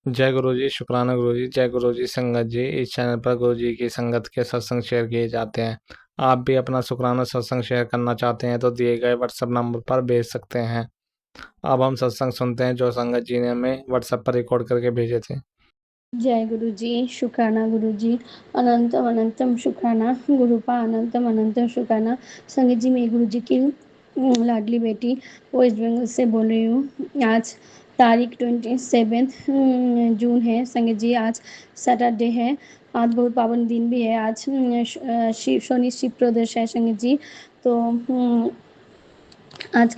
जय गुरु जी, शुक्राना गुरु जी। जय गुरु जी संगत जी। इस चैनल पर गुरु जी की संगत के सत्संग शेयर किए जाते हैं। आप भी अपना शुक्राना सत्संग शेयर करना चाहते हैं तो दिए गए व्हाट्सएप नंबर पर भेज सकते हैं। अब हम सत्संग सुनते हैं जो संगत जी ने हमें व्हाट्सएप पर रिकॉर्ड करके भेजे थे। जय गुरु जी, शुक्राना गुरु जी। अनंतम अनंतम शुक्राना गुरुपा, अनंतम अनंतम शुक्राना। संगत जी, मैं गुरु जी की लाडली बेटी वेस्ट बंगाल से बोल रही हूँ। आज तारीख 27 जून है संगत जी। आज सैटरडे है। आज बहुत पावन दिन भी है। आज शिव शनि शिव प्रदोष है संगत जी। तो आज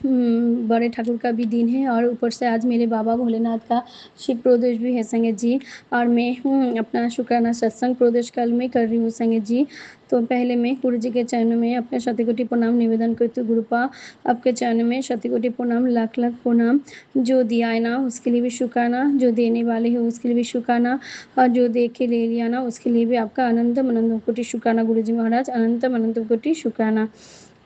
बड़े ठाकुर का भी दिन है और ऊपर से आज मेरे बाबा भोलेनाथ का शिव प्रदोष भी है संगत जी। और मैं अपना शुक्राना सत्संग प्रदोष काल में कर रही हूँ संगत जी। तो पहले मैं गुरु जी के चरणों में अपने शतकोटि प्रणाम निवेदन करती हूँ। गुरुपा, आपके चरणों में शतकोटि प्रणाम, लाख लाख प्रणाम। जो दिया है ना उसके लिए भी शुक्राना, जो देने वाले हैं उसके लिए भी शुक्राना, और जो दे के ले लिया ना उसके लिए भी आपका अनंतम अनंतम कोटि शुक्राना गुरु जी महाराज, अनंतम अनंतम कोटि शुक्राना।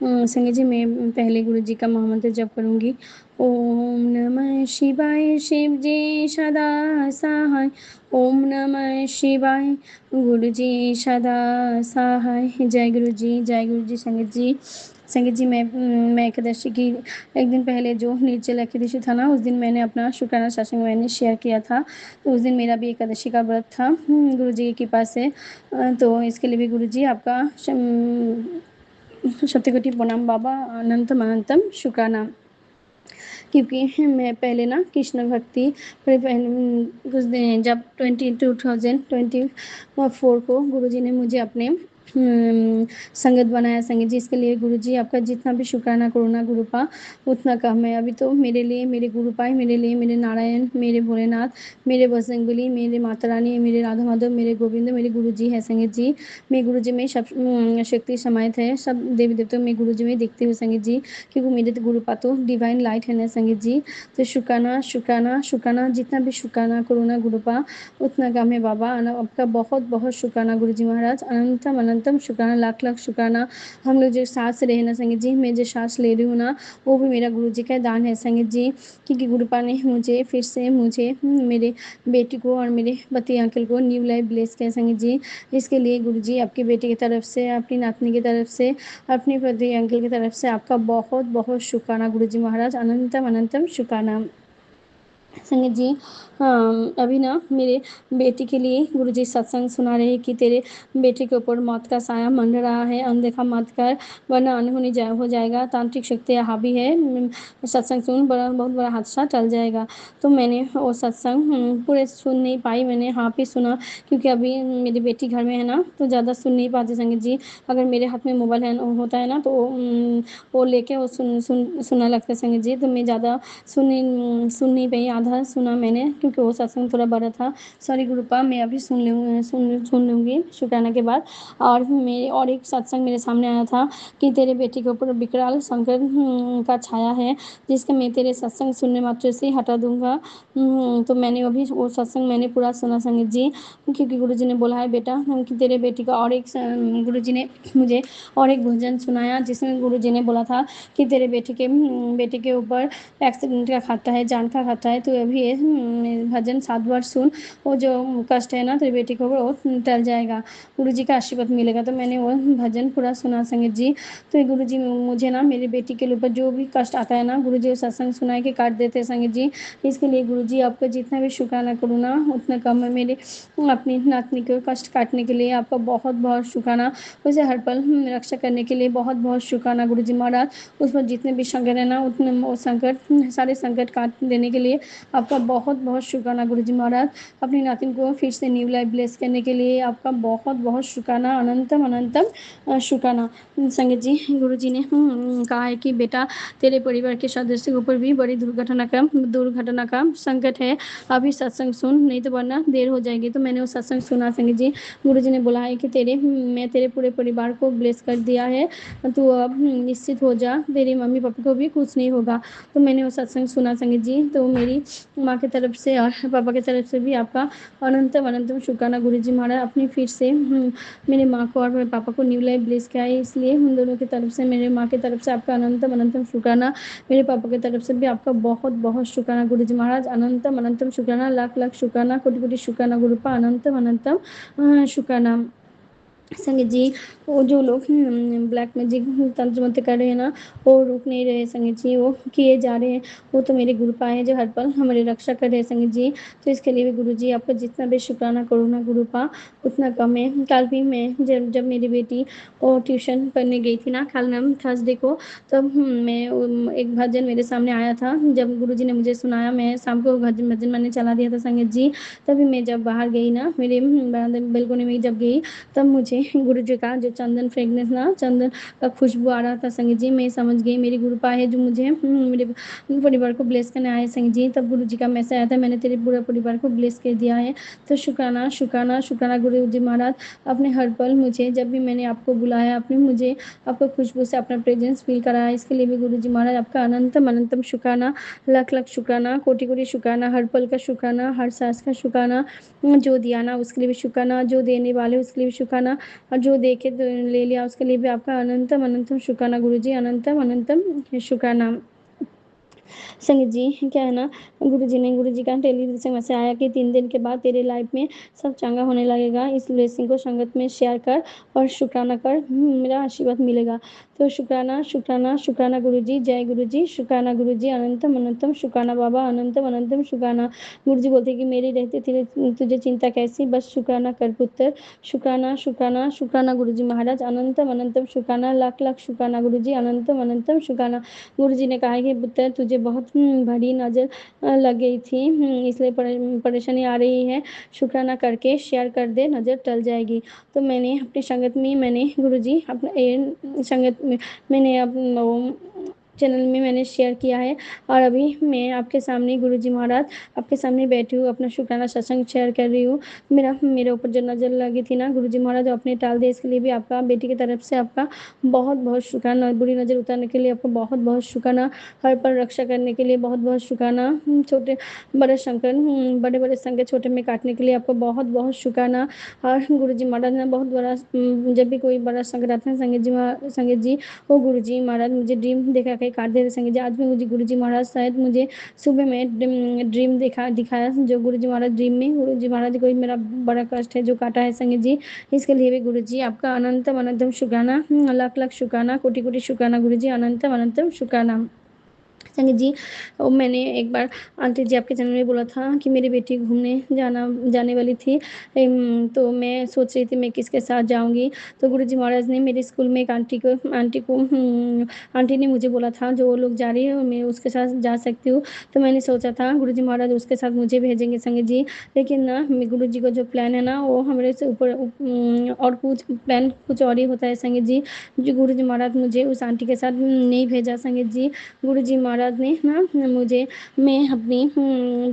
संगत जी, मैं पहले गुरु जी का महामंत्र जप करूंगी। ओम नमः शिवाय, शिव जी सदा सहाय। ओम नमः शिवाय, गुरु जी सदा सहाय। जय गुरु जी, जय गुरु जी। संगत जी, मैं एकादशी की एक दिन पहले जो निर्जल एकादशी था ना, उस दिन मैंने अपना शुक्राना सत्संग मैंने शेयर किया था। तो उस दिन मेरा भी एकादशी का व्रत था गुरु जी की कृपा से। तो इसके लिए भी गुरु जी आपका शतकोटि प्रणाम बाबा, अनंतम अनंतम शुक्राना। क्योंकि मैं पहले ना कृष्ण भक्ति पहले कुछ दिन जब 2024 को गुरुजी ने मुझे अपने संगत बनाया संगत जी। इसके लिए गुरुजी आपका जितना भी शुक्राना करो ना गुरुपा उतना कम है। अभी तो मेरे लिए मेरे गुरुपा, मेरे लिए मेरे नारायण, मेरे भोलेनाथ, मेरे बजरंगबली, मेरे माता रानी, मेरे राधा माधव, मेरे गोविंद, मेरे गुरुजी है संगत जी। मैं गुरुजी में सब शक्ति समाहित है। सब देवी देवता में गुरुजी में दिखती हूँ संगत जी, क्योंकि मेरे तो गुरुपा तो डिवाइन लाइट है ना संगत जी। तो शुक्राना शुक्राना शुक्राना, जितना भी शुक्राना करो ना गुरुपा उतना कम है बाबा। आपका बहुत बहुत शुक्राना गुरु जी महाराज, अनंतम अनंतम शुक्राना, लाख लाख शुक्राना। हम लोग जो सांस रहे ना संगत जी, मैं जो सांस ले रही हूँ ना वो भी मेरा गुरु जी का दान है संगत जी। क्योंकि गुरुपा ने मुझे फिर से मुझे मेरे बेटी को और मेरे पति अंकल को न्यू लाइफ ब्लेस किया संगत जी। इसके लिए गुरु जी आपकी बेटी की तरफ से, अपनी नातनी की तरफ से, अपने पति अंकल की तरफ से आपका बहुत बहुत शुक्राना गुरु जी महाराज, अनंतम अनंतम शुक्राना। संगत जी, अभी ना मेरे बेटी के लिए गुरुजी सत्संग सुना रहे कि तेरे बेटे के ऊपर मौत का साया मंड रहा है, अनदेखा मत कर वरना अनहोनी हो जाएगा, तांत्रिक शक्ति हावी है। सत्संग सुन, बहुत बड़ा हादसा टल जाएगा। तो मैंने वो सत्संग पूरे सुन नहीं पाई, मैंने हाफ ही सुना, क्योंकि अभी मेरी बेटी घर में है ना तो ज़्यादा सुन नहीं पाती संगत जी। अगर मेरे हाथ में मोबाइल है होता है ना तो वो लेके वो सुनने लगता है संगत जी। तो मैं ज़्यादा सुन नहीं पाई, आधा सुना मैंने क्योंकि वो सत्संग थोड़ा बड़ा था। सॉरी गुरुपा, मैं अभी सुन लूँगी शुक्राना के बाद। और मेरे और एक सत्संग मेरे सामने आया था कि तेरे बेटे के ऊपर विकराल संकट का छाया है, जिसके मैं तेरे सत्संग सुनने मात्र से हटा दूंगा। तो मैंने अभी वो सत्संग मैंने पूरा सुना संगत जी, क्योंकि गुरुजी ने बोला है बेटा कि तेरे बेटी का और एक गुरुजी ने मुझे और एक भजन सुनाया, जिसमें गुरुजी ने बोला था कि तेरे बेटे के ऊपर एक्सीडेंट का खाता है, जान का खाता है। तो अभी ये भजन 7 बार सुन, वो जो कष्ट है ना तेरी बेटी को वो टल जाएगा, गुरु जी का आशीर्वाद मिलेगा। तो मैंने वो भजन पूरा सुना संगत जी। तो गुरु जी मुझे ना मेरी बेटी के ऊपर जो भी कष्ट आता है ना गुरु जी सत्संग सुना के काट देते हैं संगत जी। इसके लिए गुरु जी आपका जितना भी शुक्राना करूँ ना उतना कम है। मेरे अपनी नातनी को कष्ट काटने के लिए आपका बहुत बहुत शुक्राना, उसे हर पल रक्षा करने के लिए बहुत बहुत शुक्राना गुरु जी महाराज। उस पर जितने भी संकट है ना उतने वो संकट सारे संकट काट देने के लिए आपका बहुत बहुत शुक्राना गुरु जी महाराज। अपनी नातिन को फिर से न्यू लाइफ ब्लेस करने के लिए आपका बहुत बहुत शुक्राना, अनंतम अनंतम शुक्राना। संगत जी, गुरु जी ने कहा है कि बेटा तेरे परिवार के सदस्य के ऊपर भी बड़ी दुर्घटना का संकट है, अभी सत्संग सुन नहीं तो वरना देर हो जाएगी। तो मैंने वो सत्संग सुना संगत जी। गुरु जी ने बोला है कि मैं तेरे पूरे परिवार को ब्लेस कर दिया है, तो अब निश्चित हो जा, तेरी मम्मी पापा को भी कुछ नहीं होगा। तो मैंने वो सत्संग सुना संगत जी। तो मेरी माँ की तरफ से और पापा की तरफ से भी आपका अनंतम अनंतम शुक्राना गुरुजी महाराज। अपनी फिर से मेरे माँ को और मेरे पापा को न्यू लाइफ ब्लेस किया है, इसलिए उन दोनों की तरफ से, मेरे माँ की तरफ से आपका अनंतम अनंतम शुक्राना, मेरे पापा की तरफ से भी आपका बहुत बहुत शुक्राना गुरुजी महाराज। अनंतम अनंतम शुक्राना, लाख लाख शुक्राना, कोटि कोटि शुक्राना गुरुपा, अनंतम अनंतम शुक्राना। संगीत जी, वो जो लोग ब्लैक मैजिक तंत्र मंत्र कर रहे हैं ना, वो रुक नहीं रहे संगीत जी, वो किए जा रहे हैं। वो तो मेरे गुरु पा हैं जो हर पल हमारी रक्षा कर रहे हैं संगीत जी। तो इसके लिए भी गुरु जी आपका जितना भी शुक्राना करूँ ना गुरु पा, उतना कम है। कल भी मैं जब मेरी बेटी वो ट्यूशन पढ़ने गई थी ना, कल मैम थर्सडे को, तब मैं एक भजन मेरे सामने आया था। जब गुरु जी ने मुझे सुनाया, मैं शाम को भजन मैंने चला दिया था संगीत जी। तभी मैं जब बाहर गई ना, मेरे बेलकोनी में जब गई, तब मुझे गुरु जी का जो चंदन फ्रेगनेंस ना, चंदन का खुशबू आ रहा था संगीत जी। मैं समझ गई मेरी गुरु पा है जो मुझे मेरे परिवार को ब्लेस करने आए संगीत जी। तब गुरु जी का मैसेज आया था, मैंने तेरे पूरा परिवार को ब्लेस कर दिया है। तो शुक्राना शुक्राना शुक्राना गुरु जी महाराज। आपने हर पल मुझे, जब भी मैंने आपको बुलाया, आपने मुझे आपको खुशबू से अपना प्रेजेंस फील कराया। इसके लिए भी गुरु जी महाराज आपका अनंतम अनंतम शुक्राना, लाख लाख शुक्राना, कोटि कोटि शुक्राना, हर पल का शुक्राना, हर सांस का शुक्राना। जो दिया ना उसके लिए भी शुक्राना, जो देने वाले उसके लिए भी शुक्राना, और जो दे के ले लिया उसके लिए भी आपका अनंतम अनंतम शुक्राना गुरु जी, अनंतम अनंतम शुक्राना। संगीत जी क्या है ना, गुरु जी का टेलीविजन में से आया कि 3 दिन के बाद तेरे लाइफ में सब चंगा होने लगेगा। इस ब्लेसिंग को संगत में शेयर कर और शुक्राना कर, मेरा आशीर्वाद मिलेगा। तो शुक्राना शुक्राना शुक्राना गुरु जी, जय गुरु जी, शुक्राना गुरु जी, अनंतम अनंतम शुक्राना बाबा, अनंतम अनंतम शुक्राना। गुरु जी बोलते कि मेरे रहते तेरे तुझे चिंता कैसी, बस शुक्राना कर पुत्र। शुक्राना शुक्राना शुक्राना गुरु जी महाराज, अनंतम अनंतम शुक्राना, लाख लाख शुक्राना गुरु जी, अनंतम अनंतम शुक्राना। गुरु जी ने कहा कि पुत्र तुझे बहुत बड़ी नजर लग गई थी, इसलिए परेशानी आ रही है, शुक्राना करके शेयर कर दे, नजर टल जाएगी। तो मैंने अपनी संगत में, मैंने गुरु जी अपने संगत में, मैंने अपना चैनल में मैंने शेयर किया है। और अभी मैं आपके सामने गुरु जी महाराज आपके सामने बैठी हूँ, अपना शुक्राना सत्संग शेयर कर रही हूँ। मेरे ऊपर जो नज़र लगी थी ना गुरु जी महाराज, अपने टाल दे, इसके लिए भी आपका, बेटी की तरफ से आपका बहुत बहुत शुक्राना। बुरी नज़र उतारने के लिए आपको बहुत बहुत शुक्राना। हर पर रक्षा करने के लिए बहुत बहुत शुक्राना। छोटे बड़े संकट, बड़े बड़े संकट छोटे में काटने के लिए आपको बहुत बहुत शुक्राना। और गुरु जी महाराज ने बहुत बड़ा, जब भी कोई बड़ा संकट आता है संगीत जी वो गुरु जी महाराज मुझे ड्रीम देखा के काट देते संगीत जी। आज भी मुझे गुरु जी महाराज शायद मुझे सुबह में ड्रीम दिखाया, जो गुरु जी महाराज ड्रीम में, गुरु जी महाराज कोई मेरा बड़ा कष्ट है जो काटा है संगीत जी। इसके लिए भी गुरु जी आपका अनंतम अनंतम शुक्राना, लाख लाख शुक्राना, कोटि कोटि शुक्राना गुरु जी, अनंतम अनंतम शुक्राना। संगीत जी, मैंने एक बार आंटी जी आपके चैनल में बोला था कि मेरी बेटी घूमने जाने वाली थी, तो मैं सोच रही थी मैं किसके साथ जाऊंगी। तो गुरु जी महाराज ने मेरे स्कूल में एक आंटी ने मुझे बोला था जो वो लोग जा रही है मैं उसके साथ जा सकती हूँ। तो मैंने सोचा था गुरु जी महाराज उसके साथ मुझे भेजेंगे संगीत जी, लेकिन ना गुरु जी का जो प्लान है ना वो हमारे से ऊपर, और कुछ प्लान कुछ और ही होता है संगीत जी। जो गुरु जी महाराज मुझे उस आंटी के साथ नहीं भेजा संगीत जी। गुरु जी महाराज ने ना मुझे, मैं अपनी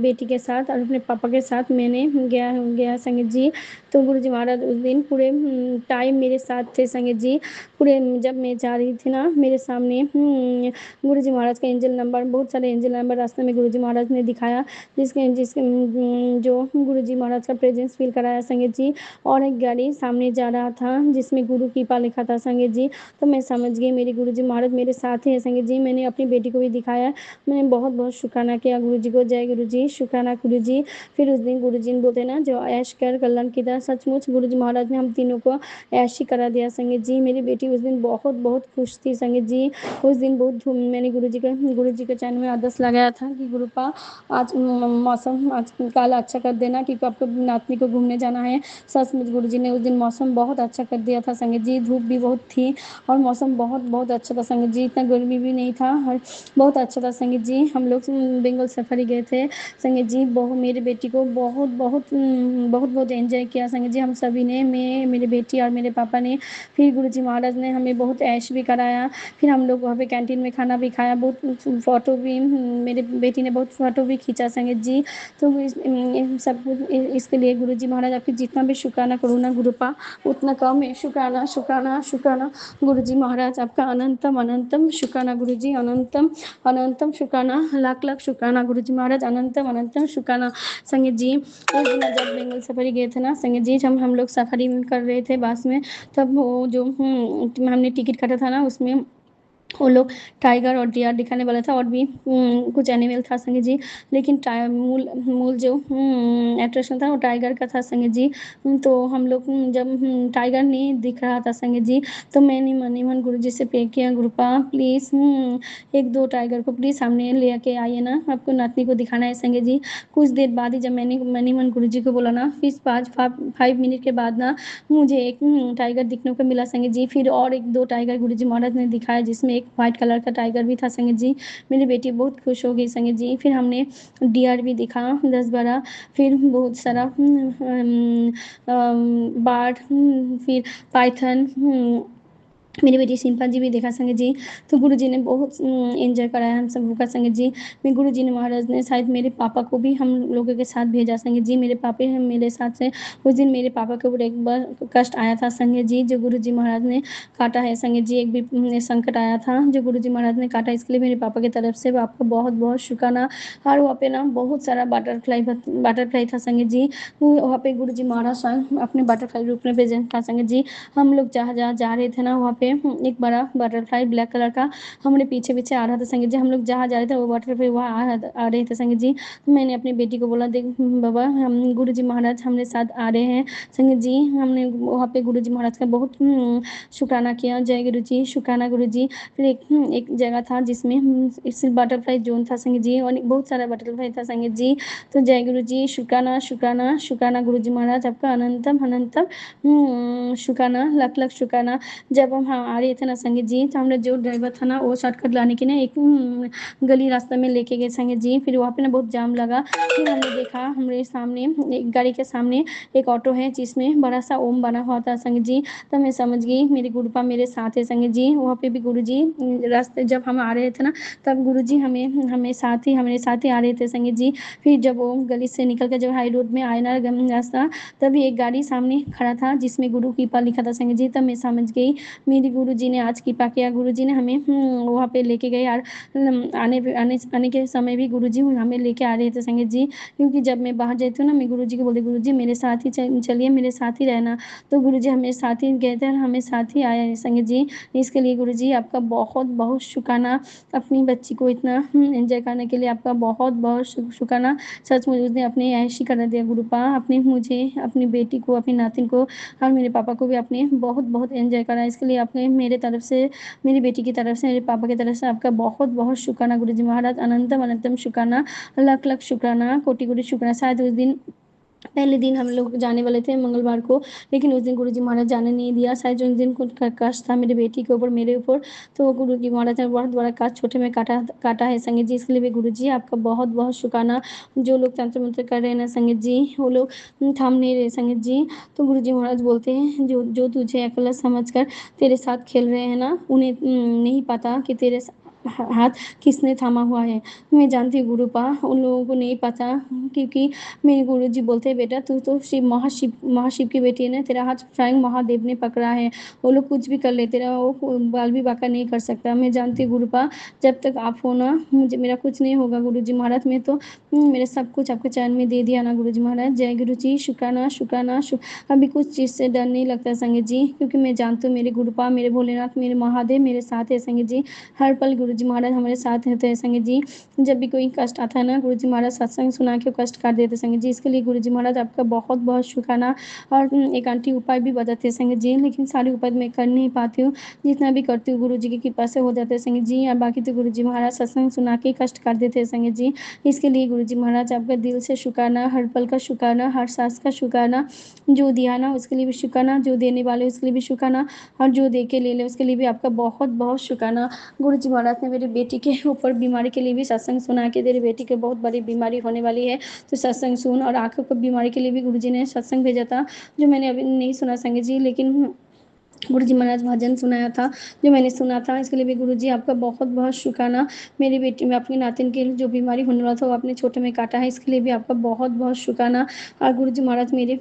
बेटी के साथ और अपने पापा के साथ मैंने गया संगीत जी। तो गुरु जी महाराज उस दिन पूरे टाइम मेरे साथ थे संगीत जी। पूरे जब मैं जा रही थी ना, मेरे सामने गुरु जी महाराज का एंजल नंबर, बहुत सारे एंजल नंबर रास्ते में गुरु जी महाराज ने दिखाया, जिसके जिसके जो गुरु जी महाराज का प्रेजेंस फील कराया संगीत जी। और एक गाड़ी सामने जा रहा था जिसमें गुरु कृपा लिखा था संगीत जी। तो मैं समझ गई मेरे गुरु जी महाराज मेरे साथ ही है संगीत जी। मैंने अपनी बेटी को भी दिखाया, मैंने बहुत बहुत शुक्राना किया गुरु जी को, जय गुरु जी, शुक्राना गुरु जी। फिर उस दिन गुरु जी ने बोलते ना जो ऐश कर कल्याण की तरह, सचमुच गुरु जी महाराज ने हम तीनों को ऐश ही करा दिया संगीत जी। मेरी बेटी उस दिन बहुत बहुत खुश थी संगीत जी। उस दिन बहुत धूम, मैंने गुरु जी के चैनल में आदेश लगाया था कि गुरुपा आज मौसम आज कल अच्छा कर देना क्योंकि आपको नातनी को घूमने जाना है। सचमुच गुरु जी ने उस दिन मौसम बहुत अच्छा कर दिया था संगीत जी। धूप भी बहुत थी और मौसम बहुत बहुत अच्छा था संगीत जी, इतना गर्मी भी नहीं था और बहुत अच्छा था संगीत जी। हम लोग बंगाल सफारी गए थे संगीत जी, बहुत मेरी बेटी को बहुत बहुत बहुत बहुत एंजॉय किया संगीत जी हम सभी ने, मैं मेरी बेटी और मेरे पापा ने। फिर गुरु जी महाराज ने हमें बहुत ऐश भी कराया। फिर हम लोग वहाँ पे कैंटीन में खाना भी खाया, बहुत फ़ोटो भी, मेरी बेटी ने बहुत फ़ोटो भी खींचा संगीत जी। तो सब कुछ इसके लिए गुरु जी महाराज आपकी जितना भी शुक्राना करूँ ना गुरुपा उतना कम है। शुक्राना शुक्राना शुक्राना गुरु जी महाराज आपका अनंतम अनंतम शुक्राना गुरु जी, अनंतम अनंत अनंतम शुक्राना, लाख लाख शुक्राना गुरुजी महाराज, अनंतम अनंतम शुक्राना। संगीत जी उस दिन जब बेंगल सफारी गए थे ना संगीत जी, जब हम लोग सफारी कर रहे थे बस में, तब वो जो हमने टिकट काटा था ना उसमें वो लोग टाइगर और डियर दिखाने वाला था और भी कुछ एनिमल था संगीत जी, लेकिन मूल मूल जो अट्रैक्शन था वो टाइगर का था संगीत जी। तो हम लोग जब टाइगर नहीं दिख रहा था संगीत जी, तो मैंने मनी मन गुरु जी से पे किया, गुरुपा प्लीज़ एक दो टाइगर को प्लीज़ सामने ले के आइए ना, आपको नातनी को दिखाना है संगीत जी। कुछ देर बाद ही जब मैंने मनी मन गुरु जी को बोला ना, फिर 5 मिनट के बाद ना मुझे एक टाइगर दिखने को मिला संगीत जी। फिर और एक दो टाइगर गुरुजी महाराज ने दिखाया, जिसमें एक वाइट कलर का टाइगर भी था संगीत जी। मेरी बेटी बहुत खुश हो गई संगीत जी। फिर हमने डियर भी दिखा 10-12, फिर बहुत सारा बार्ड, फिर पाइथन, मेरी बेटी सिंपल जी भी देखा संगीत जी। तो गुरु जी ने बहुत एंजॉय कराया हम सब का संगीत जी। मैं गुरु जी ने महाराज ने शायद मेरे पापा को भी हम लोगों के साथ भेजा संगीत जी। मेरे पापे मेरे साथ से उस दिन मेरे पापा के ऊपर एक बार कष्ट आया था संगीत जी, जो गुरु जी महाराज ने काटा है संगीत जी। एक भी संकट आया था जो गुरु जी महाराज ने काटा, इसके लिए मेरे पापा की तरफ से आपका बहुत बहुत शुक्राना। और वहाँ पे ना बहुत सारा बटरफ्लाई था संगीत जी। वहाँ पे गुरु जी महाराज स्वयं अपने बटरफ्लाई रूप में प्रेजेंट था संगीत जी। हम लोग जहाँ जहाँ जा रहे थे ना वहाँ पे एक बड़ा बटरफ्लाई ब्लैक कलर का हमारे पीछे पीछे आ रहा था संगीत जी। हम लोग जहाँ जा रहे थे वो बटरफ्लाई वहाँ आ रहे थे संगीत जी। तो मैंने अपनी बेटी को बोला, देख बाबा हम गुरु जी महाराज हमारे साथ आ रहे हैं संगीत जी। हमने वहाँ पे गुरु जी महाराज का बहुत शुक्राना किया, जय गुरु जी, शुक्राना गुरु जी। फिर एक जगह था जिसमें सिर्फ बटरफ्लाई जोन था संगीत जी, और बहुत सारा बटरफ्लाई था संगीत जी। तो जय गुरु जी, शुक्राना शुक्राना शुक्राना गुरु जी महाराज, आपका अनंतम अनंतम शुक्राना, लाख लाख शुक्राना। जब हम आ रहे थे ना संगीत जी, तो हमने जो ड्राइवर था ना वो शॉर्टकट लाने के ना एक गली रास्ते में लेके गए संगीत जी। फिर वहाँ पे ना बहुत जाम लगा। फिर हमने देखा हमारे सामने एक गाड़ी के सामने एक ऑटो है जिसमें बड़ा सा ओम बना हुआ था संगीत जी। तो मैं समझ गई मेरे गुरुपा मेरे साथ है संगीत जी। वहाँ पे भी गुरु जी रास्ते जब हम आ रहे थे ना, तब गुरु जी हमें हमें साथ ही हमारे साथ ही आ रहे थे संगीत जी। फिर जब वो गली से निकल कर जब हाई रोड में आए ना रास्ता, तभी एक गाड़ी सामने खड़ा था जिसमें गुरु कृपा लिखा था संगीत जी। तब मैं समझ गई मेरी गुरु जी ने आज कृपा किया। गुरु जी ने हमें वहाँ पे लेके गए, और आने के समय भी गुरु जी हमें लेके आ रहे थे संगीत जी। क्योंकि जब मैं बाहर जाती हूँ ना, मैं गुरु जी को बोलती, गुरु जी मेरे साथ ही चलिए, मेरे साथ ही रहना। तो गुरु जी हमें साथ ही गए थे और हमें साथ ही आए संगीत जी। इसके लिए गुरु जी आपका बहुत बहुत शुक्राना। अपनी बच्ची को इतना एंजॉय करने के लिए आपका बहुत बहुत शुक्राना। सचमुच उसने अपने ऐश ही कर दिया गुरुपा, अपने मुझे अपनी बेटी को अपनी नातिन को और मेरे पापा को भी आपने बहुत बहुत एंजॉय करा। इसके लिए आपने मेरे तरफ से, मेरी बेटी की तरफ से, मेरे पापा की तरफ से आपका बहुत बहुत शुक्राना गुरु जी महाराज, अनंतम अनंतम शुक्राना, लाख लाख शुक्राना, कोटि कोटि शुक्राना। शायद उस दिन पहले दिन हम लोग जाने वाले थे मंगलवार को, लेकिन उस दिन गुरु जी महाराज जाने नहीं दिया। शायद उस दिन कुछ कष्ट था मेरी बेटी के ऊपर, मेरे ऊपर, तो गुरु जी महाराज ने बहुत बड़ा कास्ट छोटे में काटा है संगीत जी। इसके लिए भी गुरु जी आपका बहुत बहुत शुक्राना। जो लोग तंत्र मंत्र कर रहे हैं ना संगीत जी, वो लोग थाम नहीं रहे संगीत जी। तो गुरु जी महाराज बोलते हैं जो जो तुझे अकेला समझ कर तेरे साथ खेल रहे हैं ना, उन्हें नहीं पता कि तेरे हाथ किसने थामा हुआ है। मैं जानती हूँ गुरुपा, उन लोगों को नहीं पता, क्योंकि मेरे गुरु जी बोलते हैं बेटा तू तो महाशिव की बेटी है ना, तेरा हाथ स्वयं महादेव ने पकड़ा है। वो लोग कुछ भी कर ले, तेरा वो बाल भी बांका नहीं कर सकता। मैं जानती हूँ गुरुपा, जब तक आप हो ना मुझे मेरा कुछ नहीं होगा गुरु जी महाराज। मैं तो मेरे सब कुछ आपके चरण में दे दिया ना गुरु जी महाराज। जय गुरु जी, शुक्राना शुक्राना अभी कुछ चीज़ से डर नहीं लगता संगीत जी, क्योंकि मैं जानती हूँ मेरे गुरुपा, मेरे भोलेनाथ, मेरे महादेव मेरे साथ है संगीत जी। हर पल गुरु जी महाराज हमारे साथ रहते हैं संगीत जी। जब भी कोई कष्ट आता है ना, गुरु जी महाराज सत्संग सुना के कष्ट काट देते संगीत जी। इसके लिए गुरु जी महाराज आपका बहुत बहुत शुक्राना। और एक आंटी उपाय भी बताते हैं संगीत जी, लेकिन सारे उपाय मैं कर नहीं पाती हूँ। जितना भी करती हूँ गुरु जी की कृपा से हो जाते हैं संगीत जी, और बाकी तो गुरु जी महाराज सत्संग सुना के कष्ट काट देते हैं संगीत जी। इसके लिए गुरु जी महाराज आपका दिल से शुक्राना, हर पल का शुक्राना, हर सांस का शुक्राना। जो दिया ना उसके लिए भी शुक्राना, जो देने वाले उसके लिए भी शुक्राना, और जो दे के ले ले उसके लिए भी आपका बहुत बहुत शुक्राना। गुरु जी महाराज ने मेरी बेटी के ऊपर बीमारी के लिए भी सत्संग सुना के, तेरी बेटी को बहुत बड़ी बीमारी होने वाली है तो सत्संग सुन। और आंखों की बीमारी के लिए भी गुरु जी ने सत्संग भेजा था, जो मैंने अभी नहीं सुना संगीत जी, लेकिन गुरु जी महाराज भजन सुनाया था जो मैंने सुना था। इसके लिए भी गुरु जी आपका बहुत बहुत शुक्राना। मेरी बेटी में अपनी नातिन की जो बीमारी होने वाला था वो अपने छोटे में काटा है, इसके लिए भी आपका बहुत बहुत शुक्राना। और गुरु जी महाराज मेरे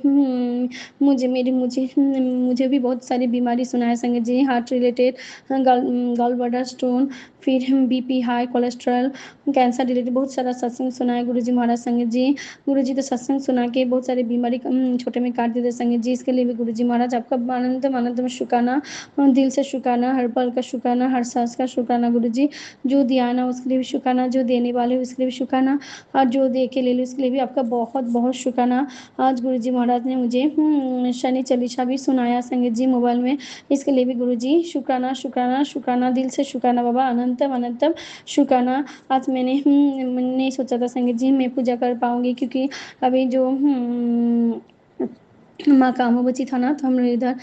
मुझे भी बहुत सारी बीमारी सुनाया Sangeet ji, heart related, gall bladder stone, फिर BP high, cholesterol, cancer related बहुत सारा सत्संग सुना है गुरुजी महाराज संगत जी। गुरुजी तो सत्संग सुना के बहुत सारी बीमारी छोटे में काट देते संगत जी। इसके लिए भी गुरुजी महाराज आपका आनंद शुक्राना, दिल से शुक्राना, हर पल का शुक्राना, हर सांस का शुक्राना गुरुजी। जो दिया ना उसके लिए भी शुक्राना, जो देने वाले उसके लिए भी शुक्राना, और जो दे के ले लो उसके लिए भी आपका बहुत बहुत शुक्राना। आज गुरुजी महाराज ने मुझे शनि चालीसा भी सुनाया संगत जी मोबाइल में। इसके लिए भी गुरुजी शुक्राना शुक्राना शुक्राना, दिल से शुक्राना बाबा, अनंतम अनंतम शुक्राना। आज मैंने नहीं सोचा था संगत जी मैं पूजा कर पाऊंगी, क्योंकि अभी जो माँ का अमावस्या था ना, तो हम लोग इधर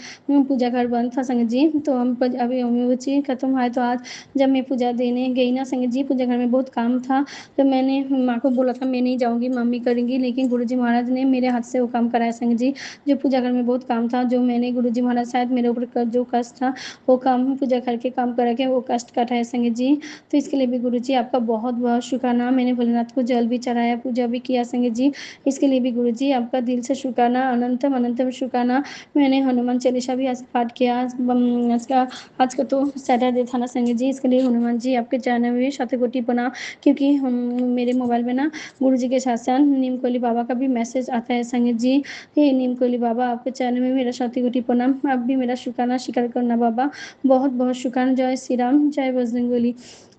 पूजा घर बंद था संगत जी। तो हम अभी अमावस्या खत्म हुआ है, तो आज जब मैं पूजा देने गई ना संगत जी, पूजा घर में बहुत काम था, तो मैंने माँ को बोला था मैं नहीं जाऊँगी, मम्मी करेंगी, लेकिन गुरुजी महाराज ने मेरे हाथ से वो काम कराया संगत जी। जो पूजा घर में बहुत काम था, जो मैंने गुरुजी महाराज शायद मेरे ऊपर जो कष्ट था वो काम पूजा घर के काम करा के वो कष्ट कटा है संगत जी। तो इसके लिए भी गुरुजी आपका बहुत बहुत शुक्राना। मैंने भोलेनाथ को जल भी चढ़ाया, पूजा भी किया संगत जी। इसके लिए भी गुरुजी आपका दिल से शुक्राना, अनंतम अनंतम शुक्राना। मैंने हनुमान चालीसा भी आज पाठ किया। आज का तो सैटरडे था ना संगत जी, इसके लिए हनुमान जी आपके चैनल में शतकोटि प्रणाम, क्योंकि हम मेरे मोबाइल में ना गुरुजी के साथ साथ नीम कोली बाबा का भी मैसेज आता है संगत जी। हे नीम कोली बाबा, आपके चैनल में मेरा शतकोटि प्रणाम, आप भी मेरा शुक्राना स्वीकार करना बाबा, बहुत बहुत शुक्राना। जय श्री राम, जय बजरंगबली।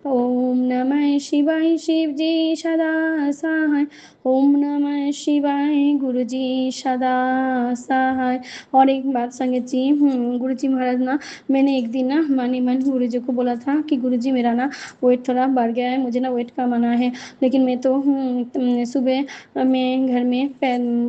ओम नमः शिवाय, शिव जी सदा सहाय। ओम नमः शिवाय, गुरु जी सदा सहाय। और एक बात संगत जी, गुरु जी महाराज ना, मैंने एक दिन ना मानी मन गुरु जी को बोला था कि गुरु जी मेरा ना वेट थोड़ा बढ़ गया है, मुझे ना वेट कमाना है, लेकिन मैं तो सुबह मैं घर में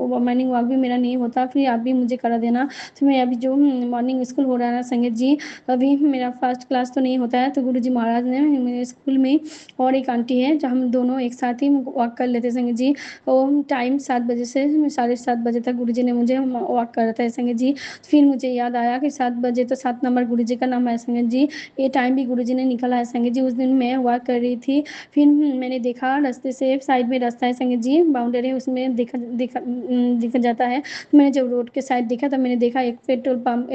मॉर्निंग वॉक भी मेरा नहीं होता, फिर आप भी मुझे करा देना। तो मैं अभी जो मॉर्निंग स्कूल हो रहा है ना संगत जी, अभी मेरा फर्स्ट क्लास तो नहीं होता है, तो गुरु जी महाराज ने मेरे स्कूल में और एक आंटी है, जो हम दोनों एक साथ ही वॉक कर लेते संगत जी। वो टाइम 7 बजे से 7:30 बजे तक गुरुजी ने मुझे वॉक कराता है संगत जी। फिर मुझे याद आया कि 7 बजे तो 7 नंबर गुरुजी का नाम है संगत जी, ये टाइम भी गुरुजी ने निकाला है संगत जी। उस दिन मैं वॉक कर रही थी, फिर मैंने देखा रास्ते से साइड में रास्ता है संगत जी, बाउंड्री है, उसमें दिखा जाता है। तो मैंने जब रोड के साइड देखा, तब मैंने देखा एक पेट्रोल पंप,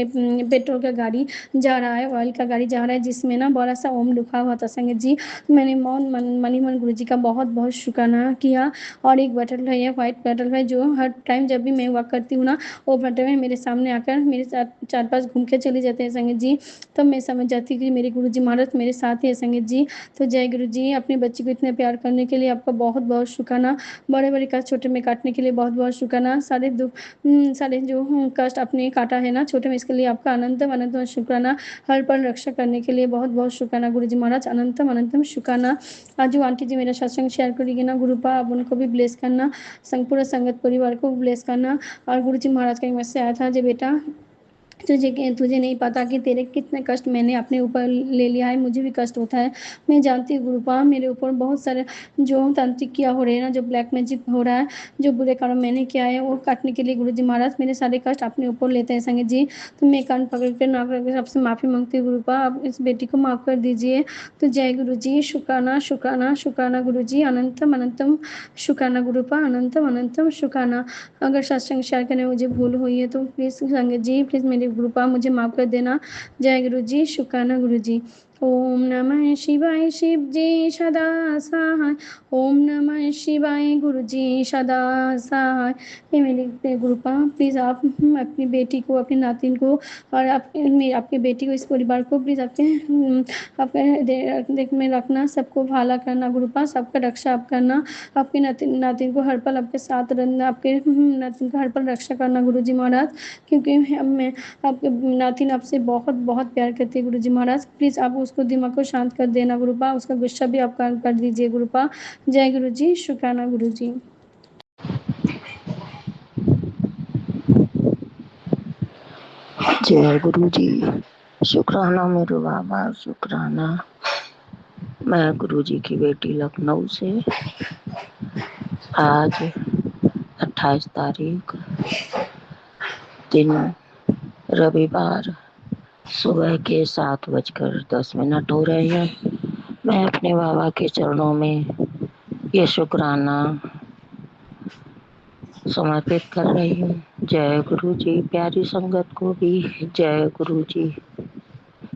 पेट्रोल का गाड़ी जा रहा है, ऑयल का गाड़ी जा रहा है, जिसमें ना बड़ा सा ओम लिखा हुआ था संगत जी। मैंने मनी मन गुरुजी का बहुत बहुत शुक्राना किया। और एक बटरफ्लाई है, व्हाइट बटरफ्लाई, जो हर टाइम जब भी मैं वॉक करती हूँ ना, वो बटरफ्लाई मेरे सामने आकर मेरे साथ 4-5 घूम के चले जाते हैं संगत जी। तब मैं समझ जाती हूँ कि मेरे गुरुजी महाराज मेरे साथ ही है संगत जी। तो जय गुरु जी, अपने बच्चे को इतने प्यार करने के लिए आपका बहुत बहुत शुक्राना। बड़े बड़े कष्ट छोटे में काटने के लिए बहुत बहुत शुक्राना। सारे दुख सारे जो कष्ट अपने काटा है ना छोटे में, इसके लिए आपका अनंतम अनंतम शुक्राना। हर पल रक्षा करने के लिए बहुत बहुत शुक्राना गुरुजी महाराज, अनंतम अनंतम शुक्राना। आज जो आंटी जी मेरा सत्संग शेयर करेगी ना गुरुपा, आप उनको भी ब्लेस करना, पूरा संगत परिवार को ब्लेस करना। और गुरु जी महाराज का एक मैसेज आया था, जो बेटा तुझे नहीं पता कि तेरे कितने कष्ट मैंने अपने ऊपर ले लिया है, मुझे भी कष्ट होता है, मैं जानती हूँ गुरुपा, मेरे ऊपर बहुत सारे जो तांत्रिक किया हो रहे हैं ना, जो ब्लैक मैजिक हो रहा है, जो बुरे कर्म मैंने किया है, वो काटने के लिए गुरु जी महाराज मेरे सारे कष्ट अपने ऊपर लेते हैं संगत जी। तो मैं कान पकड़ कर नाक रख सबसे माफ़ी मांगती हूँ गुरुपा, आप इस बेटी को माफ़ कर दीजिए। तो जय गुरु जी, शुक्राना शुक्राना शुक्राना गुरु जी, अनंतम अनंतम शुक्राना गुरुपा, अनंतम अनंतम शुक्राना। अगर सत्संग शेयर करने में मुझे भूल हुई है तो प्लीज़ संगत जी, प्लीज़ मेरे गुरुपा मुझे माफ़ कर देना। जय गुरु जी, शुक्राना गुरु जी। ओम नमः शिवाय, शिव जी सदा सहाय। ओम नमः शिवाय, गुरु जी सदा सहाय। ये मेरे गुरुपा, प्लीज़ आप अपनी बेटी को, अपनी नातिन को, और आपकी बेटी को, इस परिवार को प्लीज़ आपके देख में रखना, सबको भाला करना गुरुपा, सबका रक्षा आप करना। आपके नातिन को हर पल आपके साथ रहना, आपके नातिन का हर पल रक्षा करना गुरु जी महाराज, क्योंकि मैं आपके नातिन आपसे बहुत बहुत प्यार करती है गुरु जी महाराज। प्लीज़ आप उसको दिमाग को शांत कर देना गुरुपा, उसका गुस्सा भी आप कर दीजिए गुरुपा। जय गुरु जी, शुक्राना गुरु जी। जय गुरु जी, शुक्राना मेरे बाबा, शुक्राना। मैं गुरु जी की बेटी लखनऊ से। आज 28 तारीख दिन रविवार, सुबह के 7:10 हो रहे हैं। मैं अपने बाबा के चरणों में ये शुक्राना समर्पित कर रही हूँ। जय गुरु जी, प्यारी संगत को भी जय गुरु जी,